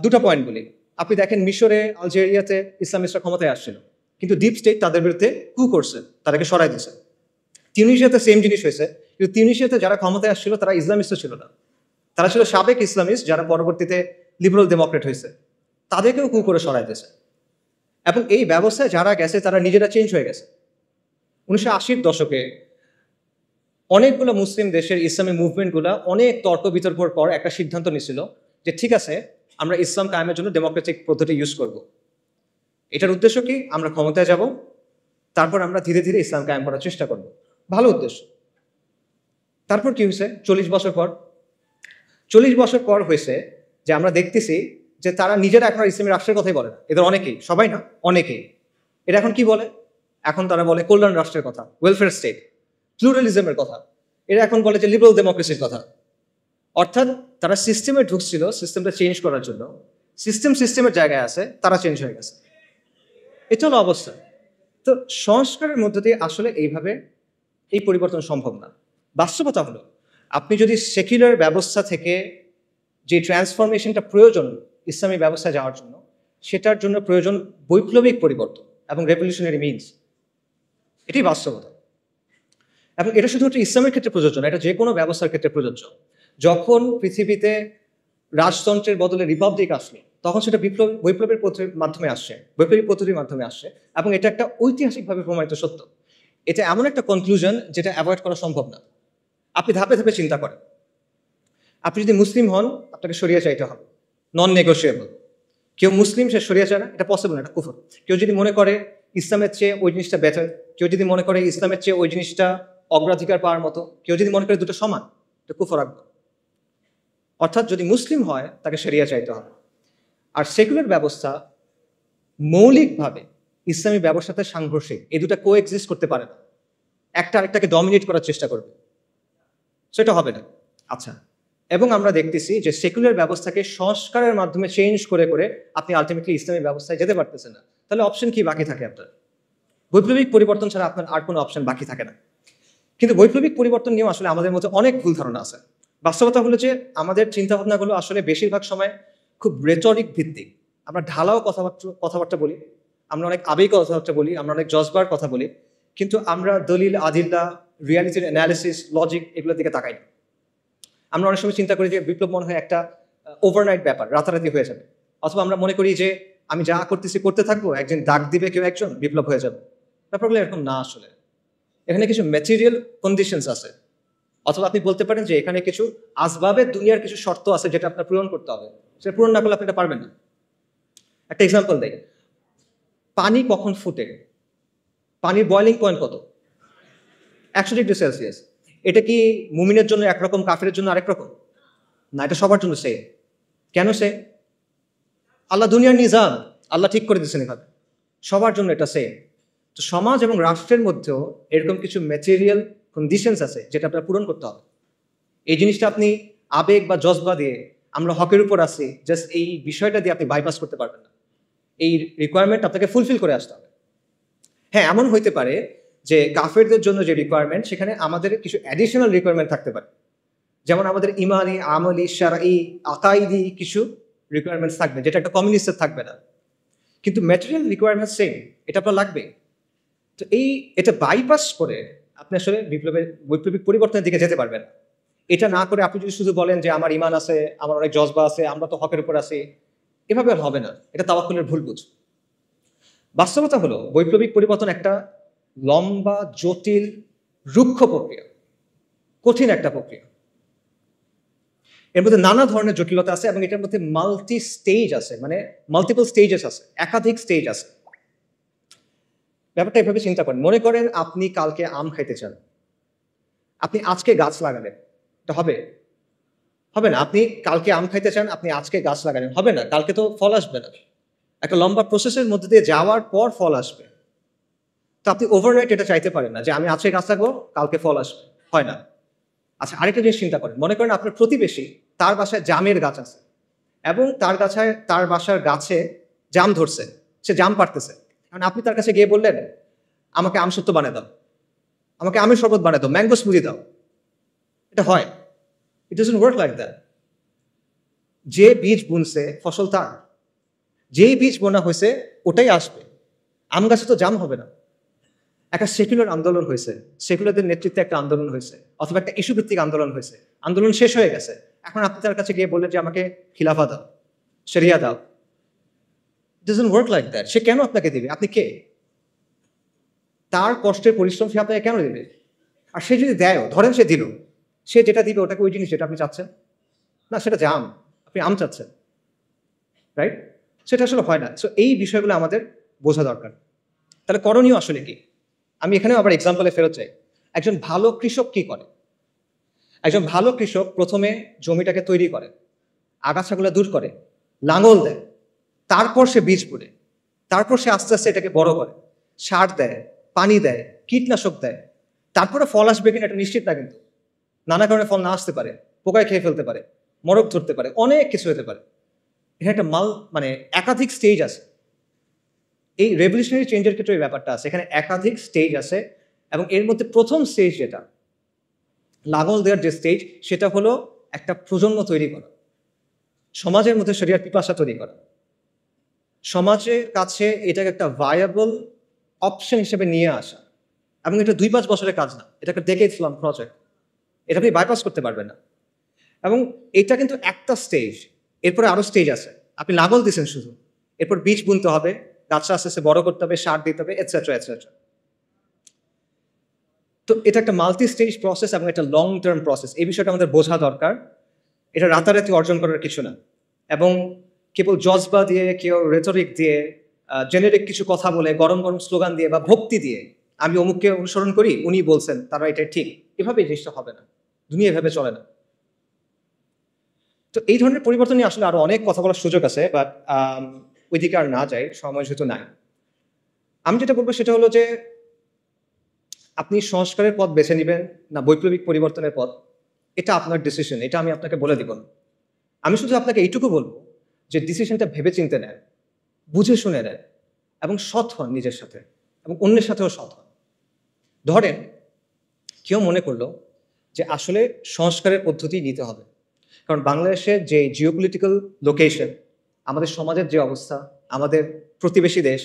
দুটো পয়েন্ট বলি। আপনি দেখেন মিশরে, আলজেরিয়াতে ইসলামিস্টরা ক্ষমতায় আসছিল, কিন্তু ডিপ স্টেট তাদের বিরুদ্ধে কু করছে, তাদেরকে সরাই দিয়েছে। তিউনিসিয়াতে সেম জিনিস হয়েছে, কিন্তু তিউনিসিয়াতে যারা ক্ষমতায় আসছিল তারা ইসলামিস্ট ছিল না, তারা ছিল সাবেক ইসলামিস্ট যারা পরবর্তীতে লিবারাল ডেমোক্রেট হয়েছে, তাদেরকেও কু করে সরাই দিয়েছে। এবং এই ব্যবস্থায় যারা গেছে তারা নিজেরা চেঞ্জ হয়ে গেছে। 1980-র দশকে অনেকগুলো মুসলিম দেশের ইসলামী মুভমেন্টগুলো অনেক তর্ক বিতর্কর পর একটা সিদ্ধান্ত নিয়েছিল যে ঠিক আছে, আমরা ইসলাম কায়েমের জন্য ডেমোক্রেটিক পদ্ধতি ইউজ করব। এটার উদ্দেশ্য কি? আমরা ক্ষমতায় যাব, তারপর আমরা ধীরে ধীরে ইসলাম কায়েম করার চেষ্টা করব। ভালো উদ্দেশ্য। তারপর কি হয়েছে? 40 বছর পর হয়েছে যে আমরা দেখতেছি যে তারা নিজেরা এখন ইসলামী রাষ্ট্রের কথাই বলে না। এদের অনেকেই, সবাই না, অনেকেই। এটা এখন কি বলে? এখন তারা বলে কল্যাণ রাষ্ট্রের কথা, ওয়েলফেয়ার স্টেট, প্লুরালিজমের কথা। এরা এখন বলে যে লিবারাল ডেমোক্রেসির কথা। অর্থাৎ তারা সিস্টেমে ঢুকছিল সিস্টেমটা চেঞ্জ করার জন্য, সিস্টেমের জায়গায় আছে, তারা চেঞ্জ হয়ে গেছে। এটা হলো অবস্থা। তো সংস্কারের মধ্য দিয়ে আসলে এইভাবে এই পরিবর্তন সম্ভব না। বাস্তবতা হলো, আপনি যদি সেকুলার ব্যবস্থা থেকে যে ট্রান্সফরমেশনটা প্রয়োজন ইসলামী ব্যবস্থায় যাওয়ার জন্য, সেটার জন্য প্রয়োজন বৈপ্লবিক পরিবর্তন এবং রেভলিউশনারি মিনস। এটাই বাস্তবতা। এবং এটা শুধুমাত্র ইসলামের ক্ষেত্রে প্রযোজ্য না, এটা যে কোনো ব্যবস্থার ক্ষেত্রে প্রযোজ্য। যখন পৃথিবীতে রাজতন্ত্রের বদলে রিপাবলিক আসলো, তখন সেটা বৈপ্লবের মাধ্যমে আসছে, বৈপ্লবিক পদ্ধতির মাধ্যমে আসছে। এবং এটা একটা ঐতিহাসিকভাবে প্রমাণিত সত্য। এটা এমন একটা কনক্লুশন যেটা অ্যাভয়েড করা সম্ভব না। আপনি ধাপে ধাপে চিন্তা করেন। আপনি যদি মুসলিম হন, আপনাকে শরিয়া চাইতে হবে, নন নেগোশিয়েবল। কেউ মুসলিম, সে শরিয়া চায় না, এটা পসিবল না, এটা কুফর। কেউ যদি মনে করে ইসলামের চেয়ে ওই জিনিসটা বেটার, কেউ যদি মনে করে ইসলামের চেয়ে ওই জিনিসটা অগ্রাধিকার পাওয়ার মতো, কেউ যদি মনে করে দুটো সমান, এটা কুফর রাখবে। অর্থাৎ যদি মুসলিম হয় তাকে শরিয়া চাইতে হবে। আর সেকুলার ব্যবস্থা মৌলিকভাবে ইসলামী ব্যবস্থাতে সাংঘর্ষিক, এই দুটা কো এক্সিস্ট করতে পারে না। একটা আরেকটাকে ডমিনেট করার চেষ্টা করবে, সেটা হবে না। আচ্ছা, এবং আমরা দেখতেছি যে সেকুলার ব্যবস্থাকে সংস্কারের মাধ্যমে চেঞ্জ করে করে আপনি আলটিমেটলি ইসলামী ব্যবস্থায় যেতে পারতেছেন না। তাহলে অপশন কি বাকি থাকে আপনার? বৈপ্লবিক পরিবর্তন ছাড়া আপনার আর কোনো অপশন বাকি থাকে না। কিন্তু বৈপ্লবিক পরিবর্তন নিয়েও আসলে আমাদের মধ্যে অনেক ভুল ধারণা আছে। বাস্তবতা হলো যে আমাদের চিন্তাভাবনাগুলো আসলে বেশিরভাগ সময় খুব রেটরিক ভিত্তিক। আমরা ঢালাও কথাবার্তা বলি, আমরা অনেক আবেগ কথাবার্তা বলি, আমরা অনেক জজবার কথা বলি, কিন্তু আমরা দলিল, আদিল্লা, রিয়ালিটির অ্যানালিসিস, লজিক এগুলোর দিকে তাকাই না। আমরা অনেক সময় চিন্তা করি যে বিপ্লব মনে হয় একটা ওভারনাইট ব্যাপার, রাতারাতি হয়ে যাবে। অথবা আমরা মনে করি যে আমি যা করতেছি করতে থাকবো, একদিন ডাক দিবে কেউ একজন, বিপ্লব হয়ে যাবে। ব্যাপারগুলো এরকম না। আসলে এখানে কিছু ম্যাটেরিয়াল কন্ডিশনস আছে, অথবা আপনি বলতে পারেন যে এখানে কিছু আসবাবের দুনিয়ার কিছু শর্ত আছে যেটা আপনার পূরণ করতে হবে। সেটা পূরণ না করলে আপনি এটা পারবেন না। একটা এক্সাম্পল দেই, পানি কখন ফুটে? পানির বয়লিং পয়েন্ট কত? 100°C। এটা কি মুমিনের জন্য একরকম, কাফেরের জন্য আরেক রকম? না, এটা সবার জন্য সেম। কেন সে? আল্লাহ দুনিয়ার নিজাম, আল্লাহ ঠিক করে দিচ্ছেন এভাবে, সবার জন্য এটা সেম। তো সমাজ এবং রাষ্ট্রের মধ্যেও এরকম কিছু ম্যাটেরিয়াল কন্ডিশনস আছে যেটা আপনার পূরণ করতে হবে। এই জিনিসটা আপনি আবেগ বা জজবা দিয়ে, আমরা হকের উপর আছি, জাস্ট এই বিষয়টা দিয়ে আপনি বাইপাস করতে পারবেন না। এই রিকোয়ারমেন্ট আপনাকে ফুলফিল করে আসতে হবে। হ্যাঁ, এমন হইতে পারে যে কাফেরদের জন্য যে রিকোয়ারমেন্ট, সেখানে আমাদের কিছু অ্যাডিশনাল রিকোয়ারমেন্ট থাকতে পারে। যেমন আমাদের ইমানি, আমলি, শারঈ, আকাইদি কিছু রিকোয়ারমেন্টস থাকবে, যেটা একটা কমিউনিস্টের থাকবে না। কিন্তু ম্যাটেরিয়াল রিকোয়ারমেন্ট সেম, এটা আপনার লাগবে। তো এটা বাইপাস করে আপনি আসলে বৈপ্লবিক পরিবর্তনের দিকে যেতে পারবেন। এটা না করে আপনি যদি শুধু বলেন যে আমার ইমান আছে, আমার অনেক জজবা আছে, আমরা তো হকের উপর আছি, এভাবে আর হবে না। এটা তাওয়াক্কুলের ভুল বুঝ। বাস্তবতা হলো বৈপ্লবিক পরিবর্তন একটা লম্বা, জটিল, রুক্ষ প্রক্রিয়া, কঠিন একটা প্রক্রিয়া। এর মধ্যে নানা ধরনের জটিলতা আছে এবং এটার মধ্যে মাল্টি স্টেজ আছে, মানে মাল্টিপল স্টেজেস আছে, একাধিক স্টেজ আছে। ব্যাপারটা এভাবে চিন্তা করেন, মনে করেন আপনি কালকে আম খাইতে চান, আপনি আজকে গাছ লাগালেন, এটা হবে? হবে না। আপনি কালকে আম খাইতে চান, আপনি আজকে গাছ লাগালেন, হবে না, কালকে তো ফল আসবে না। একটা লম্বা প্রসেসের মধ্যে দিয়ে যাওয়ার পর ফল আসবে। তো আপনি ওভারনাইট এটা চাইতে পারেন না যে আমি আজকে গাছ লাগাবো, কালকে ফল আসবে, হয় না। আচ্ছা, আরেকটা জিনিস চিন্তা করেন, মনে করেন আপনার প্রতিবেশী, তার বাসায় জামের গাছ আছে এবং তার বাসার গাছে জাম ধরছে, সে জাম পাড়তেছে। কারণ আপনি তার কাছে গিয়ে বললেন, আমাকে আমসত্ত্ব বানিয়ে দাও, আমাকে আমের শরবত বানিয়ে দাও, ম্যাঙ্গো স্মুদি দাও। এটা হয়? ইট ডাজন্ট ওয়ার্ক লাইক দ্যাট। যে বীজ বুনছে ফসল তার, যেই বীজ বোনা হয়েছে ওটাই আসবে। আম গাছে তো জাম হবে না। একটা সেকুলার আন্দোলন হয়েছে, সেকুলারদের নেতৃত্বে একটা আন্দোলন হয়েছে, অথবা একটা ইস্যু ভিত্তিক আন্দোলন হয়েছে, আন্দোলন শেষ হয়ে গেছে। এখন আপনি তার কাছে গিয়ে বললেন যে আমাকে খিলাফা দাও, শরিয়া দাও। It doesn't work like that. সে কেন আপনাকে দিবে? আপনি কে? তার কষ্টের পরিশ্রম সে আপনাকে কেন দিবে? আর সে যদি দেয়ও, ধরেন সে দিল, সে যেটা দিবে ওটাকে ওই জিনিস যেটা আপনি চাচ্ছেন না, সেটা জাম, আপনি আম চাচ্ছেন, রাইট? সেটা আসলে হয় না। সো এই বিষয়গুলো আমাদের বোঝা দরকার। তাহলে করণীয় আসলে কি? আমি এখানেও আবার এক্সাম্পলে ফেরত চাই। একজন ভালো কৃষক কি করে? একজন ভালো কৃষক প্রথমে জমিটাকে তৈরি করে, আগাছাগুলো দূর করে, লাঙল দেয়, তারপর সে বীজ বুনে, তারপর সে আস্তে আস্তে এটাকে বড় করে, সার দেয়, পানি দেয়, কীটনাশক দেয়। তারপরে ফল আসবে কিনা এটা নিশ্চিত না, কিন্তু নানা কারণে ফল না আসতে পারে, পোকায় খেয়ে ফেলতে পারে, মরক ধরতে পারে, অনেক কিছু হতে পারে। এখানে একটা মানে একাধিক স্টেজ আছে। এই রেভলিউশনারি চেঞ্জের ক্ষেত্রে এই ব্যাপারটা আছে, এখানে একাধিক স্টেজ আছে। এবং এর মধ্যে প্রথম স্টেজ যেটা, লাঙল দেওয়ার যে স্টেজ, সেটা হলো একটা প্রজন্ম তৈরি করা, সমাজের মধ্যে শরিয়ার পিপাসা তৈরি করা, সমাজের কাছে এটাকে একটা ভায়াবল অপশন হিসেবে নিয়ে আসা। এবং এটা 2-5 বছরের কাজ না, এটা একটা ডেকেডস লং প্রজেক্ট, এটা আপনি বাইপাস করতে পারবেন না। এবং এটা কিন্তু একটা স্টেজ, এরপরে আরো স্টেজ আছে। আপনি লাঙল দিচ্ছেন শুধু, এরপর বীজ বুনতে হবে, গাছটা আস্তে আস্তে বড় করতে হবে, সার দিতে হবে, এটসেট্রা এটসেট্রা। তো এটা একটা মাল্টি স্টেজ প্রসেস এবং একটা লং টার্ম প্রসেস। এই বিষয়টা আমাদের বোঝা দরকার। এটা রাতারাতি অর্জন করার কিছু না। এবং কেবল জজবা দিয়ে, কেউ রেটরিক দিয়ে, জেনেরিক কিছু কথা বলে, গরম গরম স্লোগান দিয়ে বা ভক্তি দিয়ে, আমি অমুককে অনুসরণ করি, উনি বলছেন, তারা এটা ঠিক, এভাবে এই জিনিসটা হবে না। দুনিয়া এভাবে চলে না। তো এই ধরনের পরিবর্তন নিয়ে আসলে আরো অনেক কথা বলার সুযোগ আছে, বাট ওইদিকে আর না যাই, সময় যেহেতু নাই। আমি যেটা বলবো সেটা হলো যে, আপনি সংস্কারের পথ বেছে নেবেন না বৈপ্লবিক পরিবর্তনের পথ, এটা আপনার ডিসিশন, এটা আমি আপনাকে বলে দিব না। আমি শুধু আপনাকে এইটুকু বলবো যে ডিসিশনটা ভেবে চিনতে নেন, বুঝে শুনে নেন, এবং সৎ হন নিজের সাথে এবং অন্যের সাথেও সৎ হন। ধরেন কেউ মনে করলো যে আসলে সংস্কারের পদ্ধতি নিতে হবে, কারণ বাংলাদেশের যে জিওপলিটিক্যাল লোকেশন, আমাদের সমাজের যে অবস্থা, আমাদের প্রতিবেশী দেশ,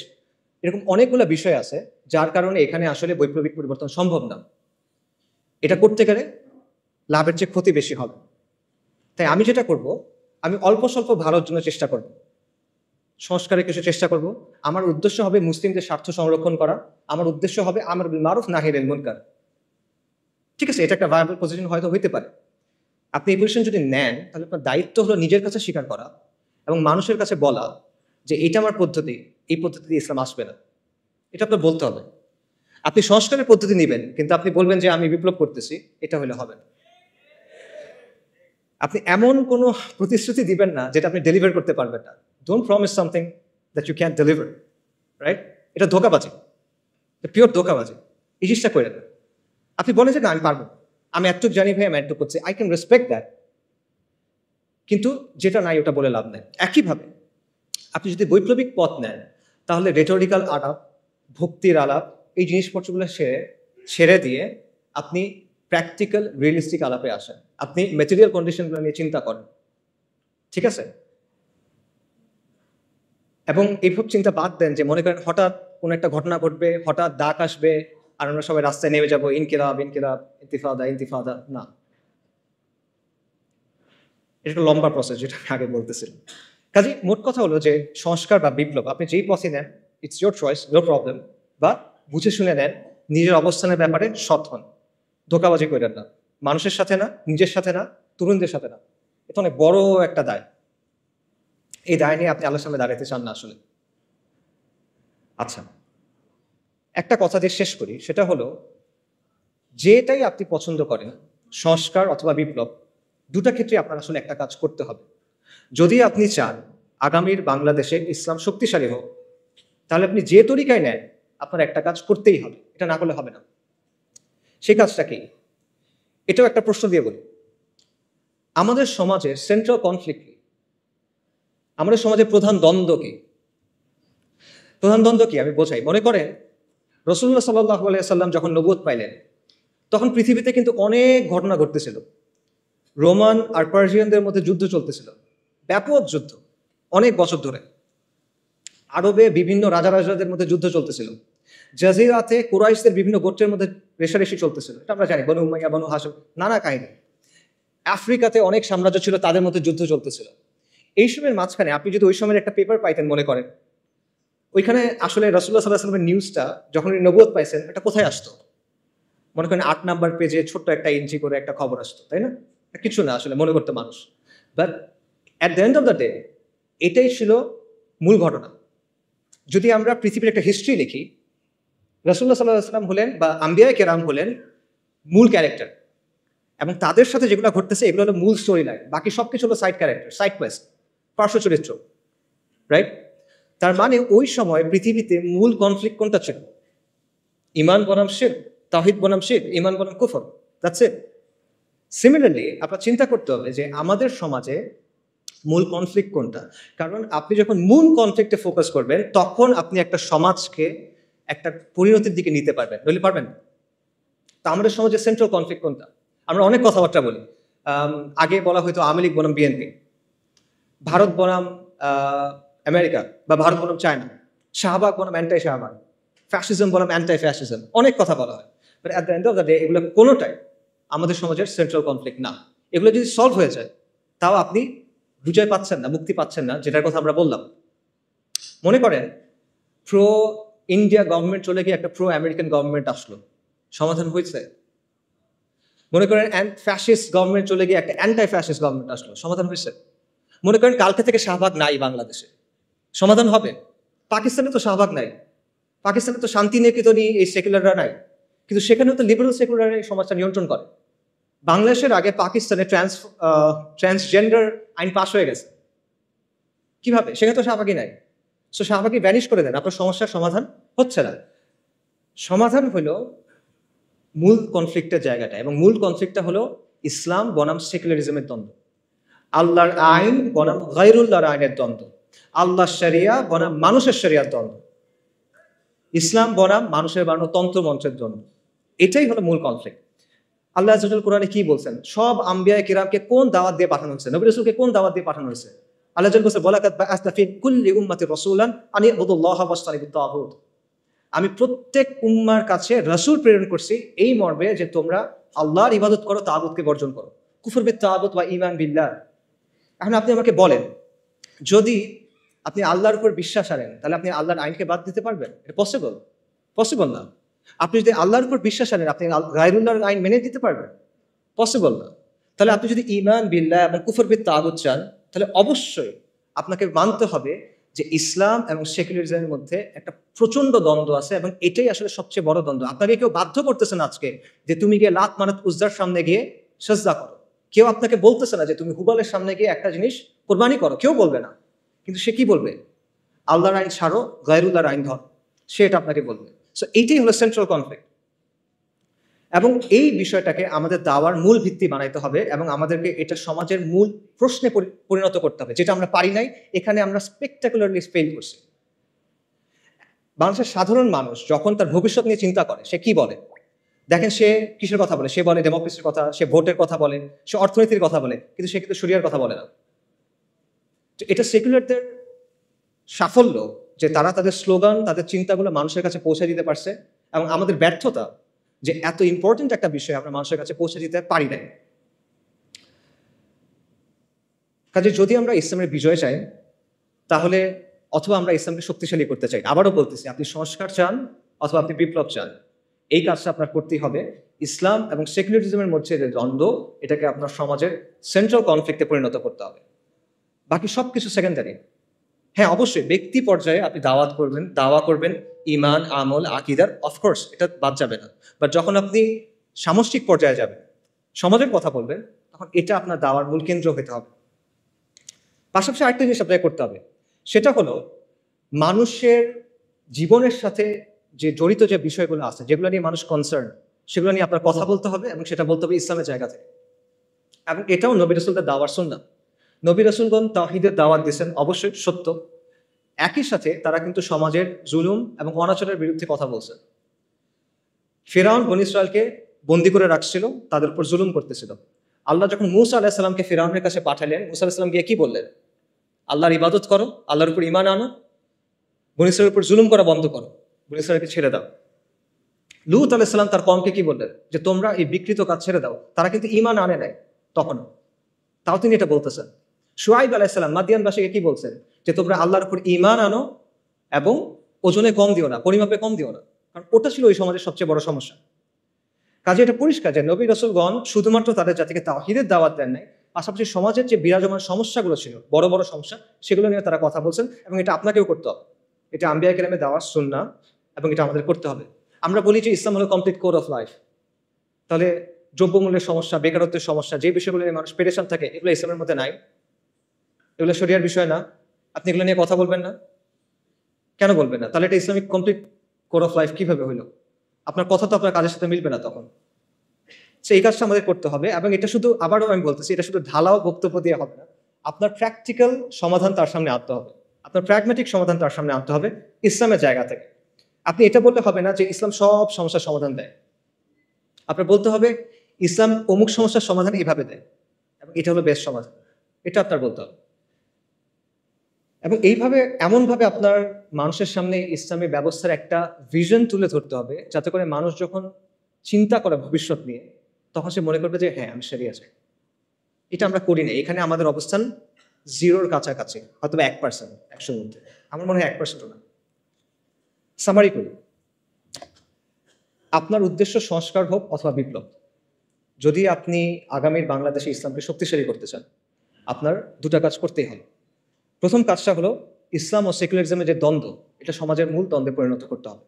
এরকম অনেকগুলো বিষয় আছে যার কারণে এখানে আসলে বৈপ্লবিক পরিবর্তন সম্ভব না। এটা করতে গেলে লাভের চেয়ে ক্ষতি বেশি হবে। তাই আমি যেটা করব, আমি অল্প স্বল্প ভালোর জন্য চেষ্টা করব, সংস্কারের কিছু চেষ্টা করব। আমার উদ্দেশ্য হবে মুসলিমদের স্বার্থ সংরক্ষণ করা, আমার উদ্দেশ্য হবে আমর বিল মারুফ নাহি আনিল মুনকার। ঠিক আছে, এটা একটা ভায়াবল পজিশন হয়তো হইতে পারে। আপনি এই পজিশন যদি নেন, তাহলে আপনার দায়িত্ব হলো নিজের কাছে স্বীকার করা এবং মানুষের কাছে বলা যে এটা আমার পদ্ধতি, এই পদ্ধতি ইসলাম আসবে না, এটা আপনার বলতে হবে। আপনি সংস্কারের পদ্ধতি নেবেন, কিন্তু আপনি বলবেন যে আমি বিপ্লব করতেছি, এটা হলে হবে না। আপনি এমন কোনো প্রতিশ্রুতি দিবেন না যেটা আপনি ডেলিভার করতে পারবেন না। Don't promise something that you can deliver, right? এটা ধোকাবাজি, পিওর ধোকাবাজি। এই জিনিসটা করে দেন। আপনি বলেন যে না আমি পারবো, আমি এতটুকু জানি ভাই, আমি এতটুকু করছি, আই ক্যান রেসপেক্ট দ্যাট, কিন্তু যেটা নাই ওটা বলে লাভ নেই। একইভাবে আপনি যদি বৈপ্লবিক পথ নেন, তাহলে রেটোরিক্যাল আলাপ, ভক্তির আলাপ, এই জিনিসপত্রগুলো ছেড়ে দিয়ে আপনি প্র্যাকটিক্যাল রিয়েলিস্টিক আলাপে আসেন। আপনি ম্যাটেরিয়াল কন্ডিশনগুলো নিয়ে চিন্তা করেন, ঠিক আছে? এবং এইসব চিন্তা বাদ দেন যে মনে করেন হঠাৎ কোনো একটা ঘটনা ঘটবে, হঠাৎ ডাক আসবে, আর আমরা সবাই রাস্তায় নেমে যাবো, ইনকিলাব ইনকিলাব, ইন্তিফাদা ইন্তিফাদা। না, এটা একটা লম্বা প্রসেস, যেটা আমি আগে বলতেছিলাম। কাজে মোট কথা হলো যে সংস্কার বা বিপ্লব আপনি যেই পথে নেন, it's your choice, no problem. বা বুঝে শুনে নেন, নিজের অবস্থানের ব্যাপারে সৎ হন, ধোকাবাজি করেন না, মানুষের সাথে না, নিজের সাথে না, তরুণদের সাথে না। এটা অনেক বড় একটা দায়। এই দায় নিয়ে আপনি আল্লাহর সামনে দাঁড়াতে চান না আসলে। আচ্ছা, একটা কথা দিয়ে শেষ করি, সেটা হলো যেটাই আপনি পছন্দ করেন, সংস্কার অথবা বিপ্লব, দুটা ক্ষেত্রে আপনার আসলে একটা কাজ করতে হবে। যদি আপনি চান আগামীর বাংলাদেশে ইসলাম শক্তিশালী হোক, তাহলে আপনি যে তরিকায় নেন, আপনার একটা কাজ করতেই হবে, এটা না করলে হবে না। সেই কাজটা কি? এটাও একটা প্রশ্ন দিয়ে বলি, আমাদের সমাজের সেন্ট্রাল কনফ্লিক্ট কি? আমাদের সমাজের প্রধান দ্বন্দ্ব কি? প্রধান দ্বন্দ্ব কি আমি বোঝাই। মনে করেন রাসূলুল্লাহ সাল্লাল্লাহু আলাইহি সাল্লাম যখন নবুয়ত পাইলেন, তখন পৃথিবীতে কিন্তু অনেক ঘটনা ঘটতেছিল। রোমান আর পার্সিয়ানদের মধ্যে যুদ্ধ চলতেছিল, ব্যাপক যুদ্ধ, অনেক বছর ধরে। আরবে বিভিন্ন রাজাদের মধ্যে যুদ্ধ চলতেছিল। জাজিরাতে কুরাইশদের বিভিন্ন গোত্রের মধ্যে রেষারেষি চলতেছিল, এটা আমরা জানি, বনু উমাইয়া, বনু হাশিম, নানা কাহিনী। আফ্রিকাতে অনেক সাম্রাজ্য ছিল, তাদের মধ্যে যুদ্ধ চলতেছিল। এই সময়ের মাঝখানে আপনি যদি ওই সময়ের একটা পেপার পাইতেন, মনে করেন ওইখানে আসলে রাসূলুল্লাহ সাল্লাল্লাহু আলাইহি ওয়াসাল্লামের নিউজটা যখন উনি নবুয়ত পাইছেন, এটা কোথায় আসতো? মনে করেন 8 নাম্বার পেজে ছোট্ট একটা ইঞ্চি করে একটা খবর আসতো, তাই না? কিছু না আসলে মনে করতো মানুষ, but at the end of the day এটাই ছিল মূল ঘটনা। যদি আমরা পৃথিবীর একটা হিস্ট্রি লিখি, রাসূলুল্লাহ সাল্লাল্লাহু আলাইহি ওয়াসাল্লাম হলেন বা আম্বিয়ায়ে কেরাম হলেন মূল ক্যারেক্টার, এবং তাদের সাথে যেগুলো ঘটতেছে এগুলো হলো মূল স্টোরি লাইন, বাকি সবকিছু হলো সাইড ক্যারেক্টার, সাইড কোয়েস্ট, পার্শ্ব চরিত্র, রাইট? তার মানে ওই সময় পৃথিবীতে মূল কনফ্লিক্ট কোনটা ছিল? ইমান বনাম শিরক, তাওহীদ বনাম শিরক, ইমান বনাম কুফর, দ্যাটস ইট। সিমিলারলি আপনার চিন্তা করতে হবে যে আমাদের সমাজে মূল কনফ্লিক্ট কোনটা। কারণ আপনি যখন মূল কনফ্লিক্টে ফোকাস করবেন, তখন আপনি একটা সমাজকে একটা পরিণতির দিকে নিতে পারবেন, নইলে পারবেন না। তা আমাদের সমাজে সেন্ট্রাল কনফ্লিক্ট কোনটা? আমরা অনেক কথাবার্তা বলি। আগে বলা হয়তো আওয়ামী লীগ বনাম বিএনপি, ভারত বনাম আমেরিকা, বা ভারত বনাম চায়না, শাহবাগ বনাম অ্যান্টাই শাহবাগ, ফ্যাসিজম বনাম অ্যান্টাই ফ্যাসিজম, অনেক কথা বলা হয়। But at the end of the day এগুলো কোনোটাই আমাদের সমাজের সেন্ট্রাল কনফ্লিক্ট না। এগুলো যদি সলভ হয়ে যায়, তাও আপনি বিজয় পাচ্ছেন না, মুক্তি পাচ্ছেন না, যেটার কথা আমরা বললাম। মনে করেন প্রো ইন্ডিয়া গভর্নমেন্ট চলে গিয়ে একটা প্রো আমেরিকান গভর্নমেন্ট আসলো, সমাধান হয়েছে? মনে করেন ফ্যাসিস্ট গভর্নমেন্ট চলে গিয়ে একটা অ্যান্টাই ফ্যাসিস্ট গভর্নমেন্ট আসলো, সমাধান হয়েছে? মনে করেন কালকে থেকে শাহবাগ নাই বাংলাদেশে, সমাধান হবে? পাকিস্তানে তো শাহবাগ নাই, পাকিস্তানে তো শান্তি নিকেতনই এই সেকুলাররা নাই, কিন্তু সেখানেও তো লিবারেল সেকুলার এই সমাজটা নিয়ন্ত্রণ করে। বাংলাদেশের আগে পাকিস্তানে ট্রান্সজেন্ডার আইন পাশ হয়ে গেছে, কিভাবে? সেখানে তো শাহবাগই নাই। সো শাহবাগি ব্যানিশ করে দেন, আপনার সমস্যার সমাধান হচ্ছে না। সমাধান হলো মূল কনফ্লিক্টের জায়গাটা, এবং মূল কনফ্লিক্টটা হলো ইসলাম বনাম সেকুলারিজমের দ্বন্দ্ব, আল্লাহর আইন বনাম গায়রুল্লাহর আইনের দ্বন্দ্ব, আল্লাহর শরিয়া বনাম মানুষের শরিয়ার দ্বন্দ্ব, ইসলাম বনাম মানুষের বানানো তন্ত্র মন্ত্রের দ্বন্দ্ব। এটাই হলো মূল কনফ্লিক্ট। আল্লাহ আযজা ওয়া জাল্লা কোরআনে কি বলছেন? সব আম্বিয়া কিরামকে কোন দাওয়াত দিয়ে পাঠানো হয়েছে? নবী রাসূলকে কোন দাওয়াত দিয়ে পাঠানো হয়েছে? আল্লাহ আযজা ওয়া জাল্লা বলছে, ওয়ালাকাদ বাআসনা ফি কুল্লি উম্মাতির রাসূলান আন ইবুদুল্লাহা ওয়াজতানিবুত তাগুত। আমি প্রত্যেক উম্মার কাছে রাসূল প্রেরণ করছি এই মর্মে যে তোমরা আল্লাহর ইবাদত করো, তাগুতকে বর্জন করো। কুফর বিত তাগুত ওয়া ঈমান বিল্লাহ। এখন আপনি আমাকে বলেন, যদি আপনি আল্লাহর উপর বিশ্বাস আনেন, তাহলে আপনি আল্লাহর আইনকে বাদ দিতে পারবেন? এটা পসিবল? পসিবল না। আপনি যদি আল্লাহর উপর বিশ্বাস আনেন, আপনি গায়রুল্লাহর আইন মেনে দিতে পারবেন? পসিবল না। তাহলে আপনি যদি ঈমান বিল্লাহ এবং কুফর বিত তাগুত চান, তাহলে অবশ্যই আপনাকে মানতে হবে যে ইসলাম এবং সেকুলারিজমের মধ্যে একটা প্রচন্ড দ্বন্দ্ব আছে, এবং এটাই আসলে সবচেয়ে বড় দ্বন্দ্ব। আপনাকে কেউ বাধ্য করতেছে না আজকে যে তুমি গিয়ে লাত মানাত উজ্জার সামনে গিয়ে সাজদা করো। কেউ আপনাকে বলতেছে না যে তুমি হুবলের সামনে গিয়ে একটা জিনিস কোরবানি করো, কেউ বলবে না। কিন্তু সে কি বলবে? আল্লাহর আইন ছাড়ো, গায়রুল্লাহর আইন ধর, সে এটা আপনাকে বলবে। সো এইটাই হলো সেন্ট্রাল কনফ্লিক্ট, এবং এই বিষয়টাকে আমাদের দাওয়ার মূল ভিত্তি বানাইতে হবে, এবং আমাদেরকে এটা সমাজের মূল প্রশ্নে পরিণত করতে হবে, যেটা আমরা পারি নাই। এখানে আমরা স্পেকটাকুলারলি ফেল করছি। বাংলাদেশের সাধারণ মানুষ যখন তার ভবিষ্যৎ নিয়ে চিন্তা করে, সে কি বলে দেখেন? সে কিসের কথা বলে? সে বলে ডেমোক্রেসির কথা, সে ভোটের কথা বলে, সে অর্থনীতির কথা বলে, কিন্তু সে কিন্তু শরিয়ার কথা বলে না। তো এটা সেকুলারদের সাফল্য যে তারা তাদের স্লোগান, তাদের চিন্তাগুলো মানুষের কাছে পৌঁছে দিতে পারছে, এবং আমাদের ব্যর্থতা যে এত ইম্পর্টেন্ট একটা বিষয় আমরা মানুষের কাছে পৌঁছে দিতে পারি নাই। কাজে যদি আমরা ইসলামের বিজয় চাই, তাহলে অথবা আমরা ইসলামকে শক্তিশালী করতে চাই, আবারও বলতেছি, আপনি সংস্কার চান অথবা আপনি বিপ্লব চান, এই কাজটা আপনার করতেই হবে। ইসলাম এবং সেকুলারিজমের মধ্যে যে দ্বন্দ্ব, এটাকে আপনার সমাজের সেন্ট্রাল কনফ্লিক্টে পরিণত করতে হবে। বাকি সব কিছু সেকেন্ডারি। হ্যাঁ, অবশ্যই ব্যক্তি পর্যায়ে আপনি দাওয়া করবেন ইমান, আমল, আকীদার, অফকোর্স এটা বাদ যাবে না। বাট যখন আপনি সামষ্টিক পর্যায়ে যাবেন, সমাজের কথা বলবেন, তখন এটা আপনার দাওয়ার মূল কেন্দ্র হতে হবে। পাশাপাশি আরেকটা জিনিস আপনাকে করতে হবে, সেটা হলো মানুষের জীবনের সাথে যে জড়িত যে বিষয়গুলো আছে, যেগুলো নিয়ে মানুষ কনসার্ন, সেগুলো নিয়ে আপনার কথা বলতে হবে এবং সেটা বলতে হবে ইসলামের জায়গা থেকে। এবং এটাও নবী রাসূলদের দাওয়ার সুন্নাহ। নবী রাসূলগণ তাওহীদের দাওয়াত দিয়েছেন, অবশ্যই সত্য। একই সাথে তারা কিন্তু সমাজের জুলুম এবং অনাচারের বিরুদ্ধে কথা বলছেন। ফিরআউন বনী ইসরায়েলকে বন্দী করে রাখছিল, তাদের উপর জুলুম করতেছিল। আল্লাহ যখন মূসা আলাইহিস সালামকে ফিরআউনের কাছে পাঠালেন, মূসা আলাইহিস সালাম গিয়ে কি বললেন? আল্লাহর ইবাদত করো, আল্লাহর উপর ঈমান আনো, বনী ইসরায়েলের উপর জুলুম করা বন্ধ করো, বনী ইসরায়েলকে ছেড়ে দাও। লূত আলাইহিস সালাম তার কওমকে কি বললেন? যে তোমরা এই বিকৃত কাজ ছেড়ে দাও। তারা কিন্তু ঈমান আনে নাই তখনও, তাও তিনি এটা বলতেছেন। শুআইব আলাইহিস সালাম মাদিয়ানবাসীকে কি বলছেন? যে তোমরা আল্লাহর উপর ঈমান আনো এবং ওজনে কম দিও না, পরিমাপে কম দিও না, কারণ ওটা ছিল ওই সমাজের সবচেয়ে বড় সমস্যা। কাজে এটা পরিষ্কার যে নবী রাসূলগণ শুধুমাত্র তাদের জাতিকে তাওহীদের দাওয়াত দেন নাই, পাশাপাশি সমাজের যে বিরাজমান সমস্যাগুলো ছিল, বড় বড় সমস্যা, সেগুলো নিয়ে তারা কথা বলছেন এবং এটা আপনাকেও করতে হবে। এটা আম্বিয়া কেরামের দাওয়াত সুন্নাহ এবং এটা আমাদের করতে হবে। আমরা বলি যে ইসলাম হলো কমপ্লিট কোড অফ লাইফ। তাহলে দ্রব্যমূল্যের সমস্যা, বেকারত্বের সমস্যা, যে বিষয়গুলো নিয়ে মানুষ পেরেশান থাকে, এগুলো ইসলামের মধ্যে নাই, এগুলো শরিয়ার বিষয় না। আপনি এগুলো নিয়ে কথা বলবেন না, কেন বলবেন না? তাহলে এটা Islamic complete code of life কিভাবে হইলো? আপনার কথা তো আপনার কাজের সাথে মিলবে না তখন। সো এই কাজটা আমাদের করতে হবে এবং এটা শুধু, আবারও আমি বলতেছি, এটা শুধু ঢালাও বক্তব্য দিয়ে হবে না। আপনার প্র্যাকটিক্যাল সমাধান তার সামনে আনতে হবে, আপনার প্র্যাগম্যাটিক সমাধান তার সামনে আনতে হবে ইসলামের জায়গা থেকে। আপনি এটা বললে হবে না যে ইসলাম সব সমস্যার সমাধান দেয়। আপনার বলতে হবে ইসলাম অমুক সমস্যার সমাধান এইভাবে দেয় এবং এটা হলো বেস্ট সমাধান, এটা আপনার বলতে হবে। এবং এইভাবে, এমনভাবে আপনার মানুষের সামনে ইসলামী ব্যবস্থার একটা ভিশন তুলে ধরতে হবে, যাতে করে মানুষ যখন চিন্তা করে ভবিষ্যৎ নিয়ে, তখন সে মনে করবে যে হ্যাঁ, আমি শরিয়া চাই। এটা আমরা করি না। এখানে আমাদের অবস্থান জিরোর কাছাকাছি, হয়তো 1%, 100-র মধ্যে। আমার মনে হয় 1%ও না। সামারি করি, আপনার উদ্দেশ্য সংস্কার হোক অথবা বিপ্লব। যদি আপনি আগামীর বাংলাদেশে ইসলামকে শক্তিশালী করতে চান, আপনার দুটা কাজ করতেই হবে। প্রথম কাজটা হলো ইসলাম ও সেকুলারিজমের যে দ্বন্দ্ব, এটা সমাজের মূল দ্বন্দ্বে পরিণত করতে হবে।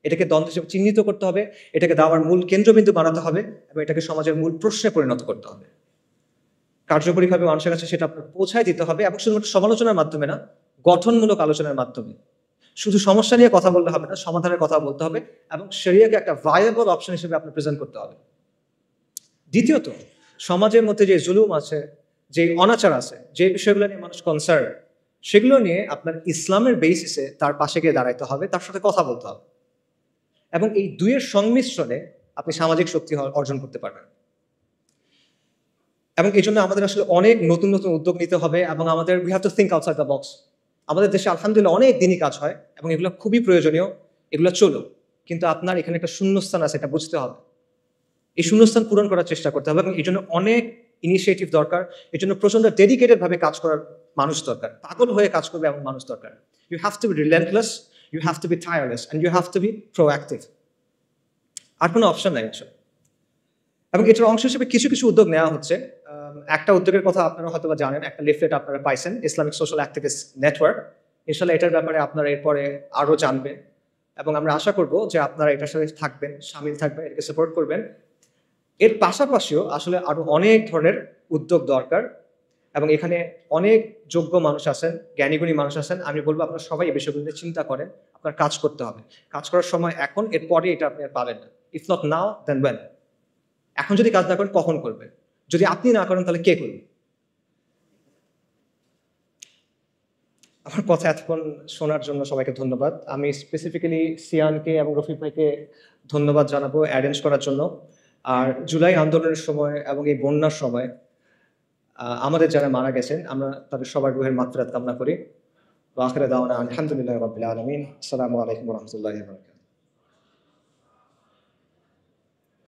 এটাকে দ্বন্দ্ব হিসেবে চিহ্নিত করতে হবে, এটাকে দাওয়ার মূল কেন্দ্রবিন্দু বানাতে হবে এবং এটাকে সমাজের মূল প্রশ্নে পরিণত করতে হবে। কার্যকরীভাবে মানুষের কাছে সেটা আপনার পৌঁছায় দিতে হবে এবং শুধুমাত্র সমালোচনার মাধ্যমে না, গঠনমূলক আলোচনার মাধ্যমে। শুধু সমস্যা নিয়ে কথা বললে হবে না, সমাধানের কথা বলতে হবে এবং শরিয়াকে একটা ভায়াবল অপশন হিসেবে আপনি প্রেজেন্ট করতে হবে। দ্বিতীয়ত, সমাজের মধ্যে যে জুলুম আছে, যে অনাচার আছে, যে বিষয়গুলো নিয়ে মানুষ কনসার্ন, সেগুলো নিয়ে আপনার ইসলামের বেসিসে তার পাশে গিয়ে দাঁড়াইতে হবে, তার সাথে কথা বলতে হবে এবং এই দুইয়ের সংমিশ্রণে আপনি সামাজিক শক্তি অর্জন করতে পারবেন। এবং এই জন্য আমাদের আসলে অনেক নতুন নতুন উদ্যোগ নিতে হবে এবং আমাদের we have to think outside the box. আমাদের দেশে আলহামদুলিল্লাহ অনেক দিনই কাজ হয় এবং এগুলো খুবই প্রয়োজনীয়, এগুলো চলো, কিন্তু আপনার এখানে একটা শূন্যস্থান আছে, এটা বুঝতে হবে। এই শূন্যস্থান পূরণ করার চেষ্টা করতে হবে এবং এই জন্য অনেক ইনিশিয়েটিভ দরকার, এই জন্য প্রচন্ড ডেডিকেটেড ভাবে কাজ করার মানুষ দরকার, পাগল হয়ে কাজ করবে এমন মানুষ দরকার। You have to be relentless, you have to be tireless and you have to be proactive. আর কোনো অপশন নাই আসলে। এবং এটার অংশ হিসেবে কিছু কিছু উদ্যোগ নেওয়া হচ্ছে। একটা উদ্যোগের কথা আপনারা হয়তো বা জানেন, একটা লিফলেট আপনারা পাইছেন, ইসলামিক সোশ্যাল অ্যাক্টিভিস্ট নেটওয়ার্ক। ইনশাল্লাহ এটার ব্যাপারে আপনারা এরপরে আরও জানবেন এবং আমরা আশা করব যে আপনারা এটার সাথে থাকবেন, সামিল থাকবেন, এটাকে সাপোর্ট করবেন। এর পাশাপাশিও আসলে আরো অনেক ধরনের উদ্যোগ দরকার এবং এখানে অনেক যোগ্য মানুষ আছেন, জ্ঞানীগুণী মানুষ আছেন। আমি বলবো আপনারা সবাই এই বিষয়গুলো নিয়ে চিন্তা করেন, আপনার কাজ করতে হবে। কাজ করার সময় এখন, এরপরে এটা আপনি আর পাবেন না। If not now then when. এখন যদি কাজ না করেন কখন করবেন? যদি আপনি না করেন তাহলে কে করবে? আমার কথা এতক্ষণ শোনার জন্য সবাইকে ধন্যবাদ। আমি স্পেসিফিক্যালি সিয়ানকে এবং রফিক ভাইকে ধন্যবাদ জানাবো অ্যারেঞ্জ করার জন্য। আর জুলাই আন্দোলনের সময় এবং এই বন্যার সময় আমাদের যারা মারা গেছেন, আমরা তাদের সবার রুহের মাগফিরাত কামনা করি। ওয়া আখিরু দাওয়ানা আলহামদুলিল্লাহি রাব্বিল আলামিন। আসসালামু আলাইকুম ওয়া রাহমাতুল্লাহি ওয়া বারাকাতুহু।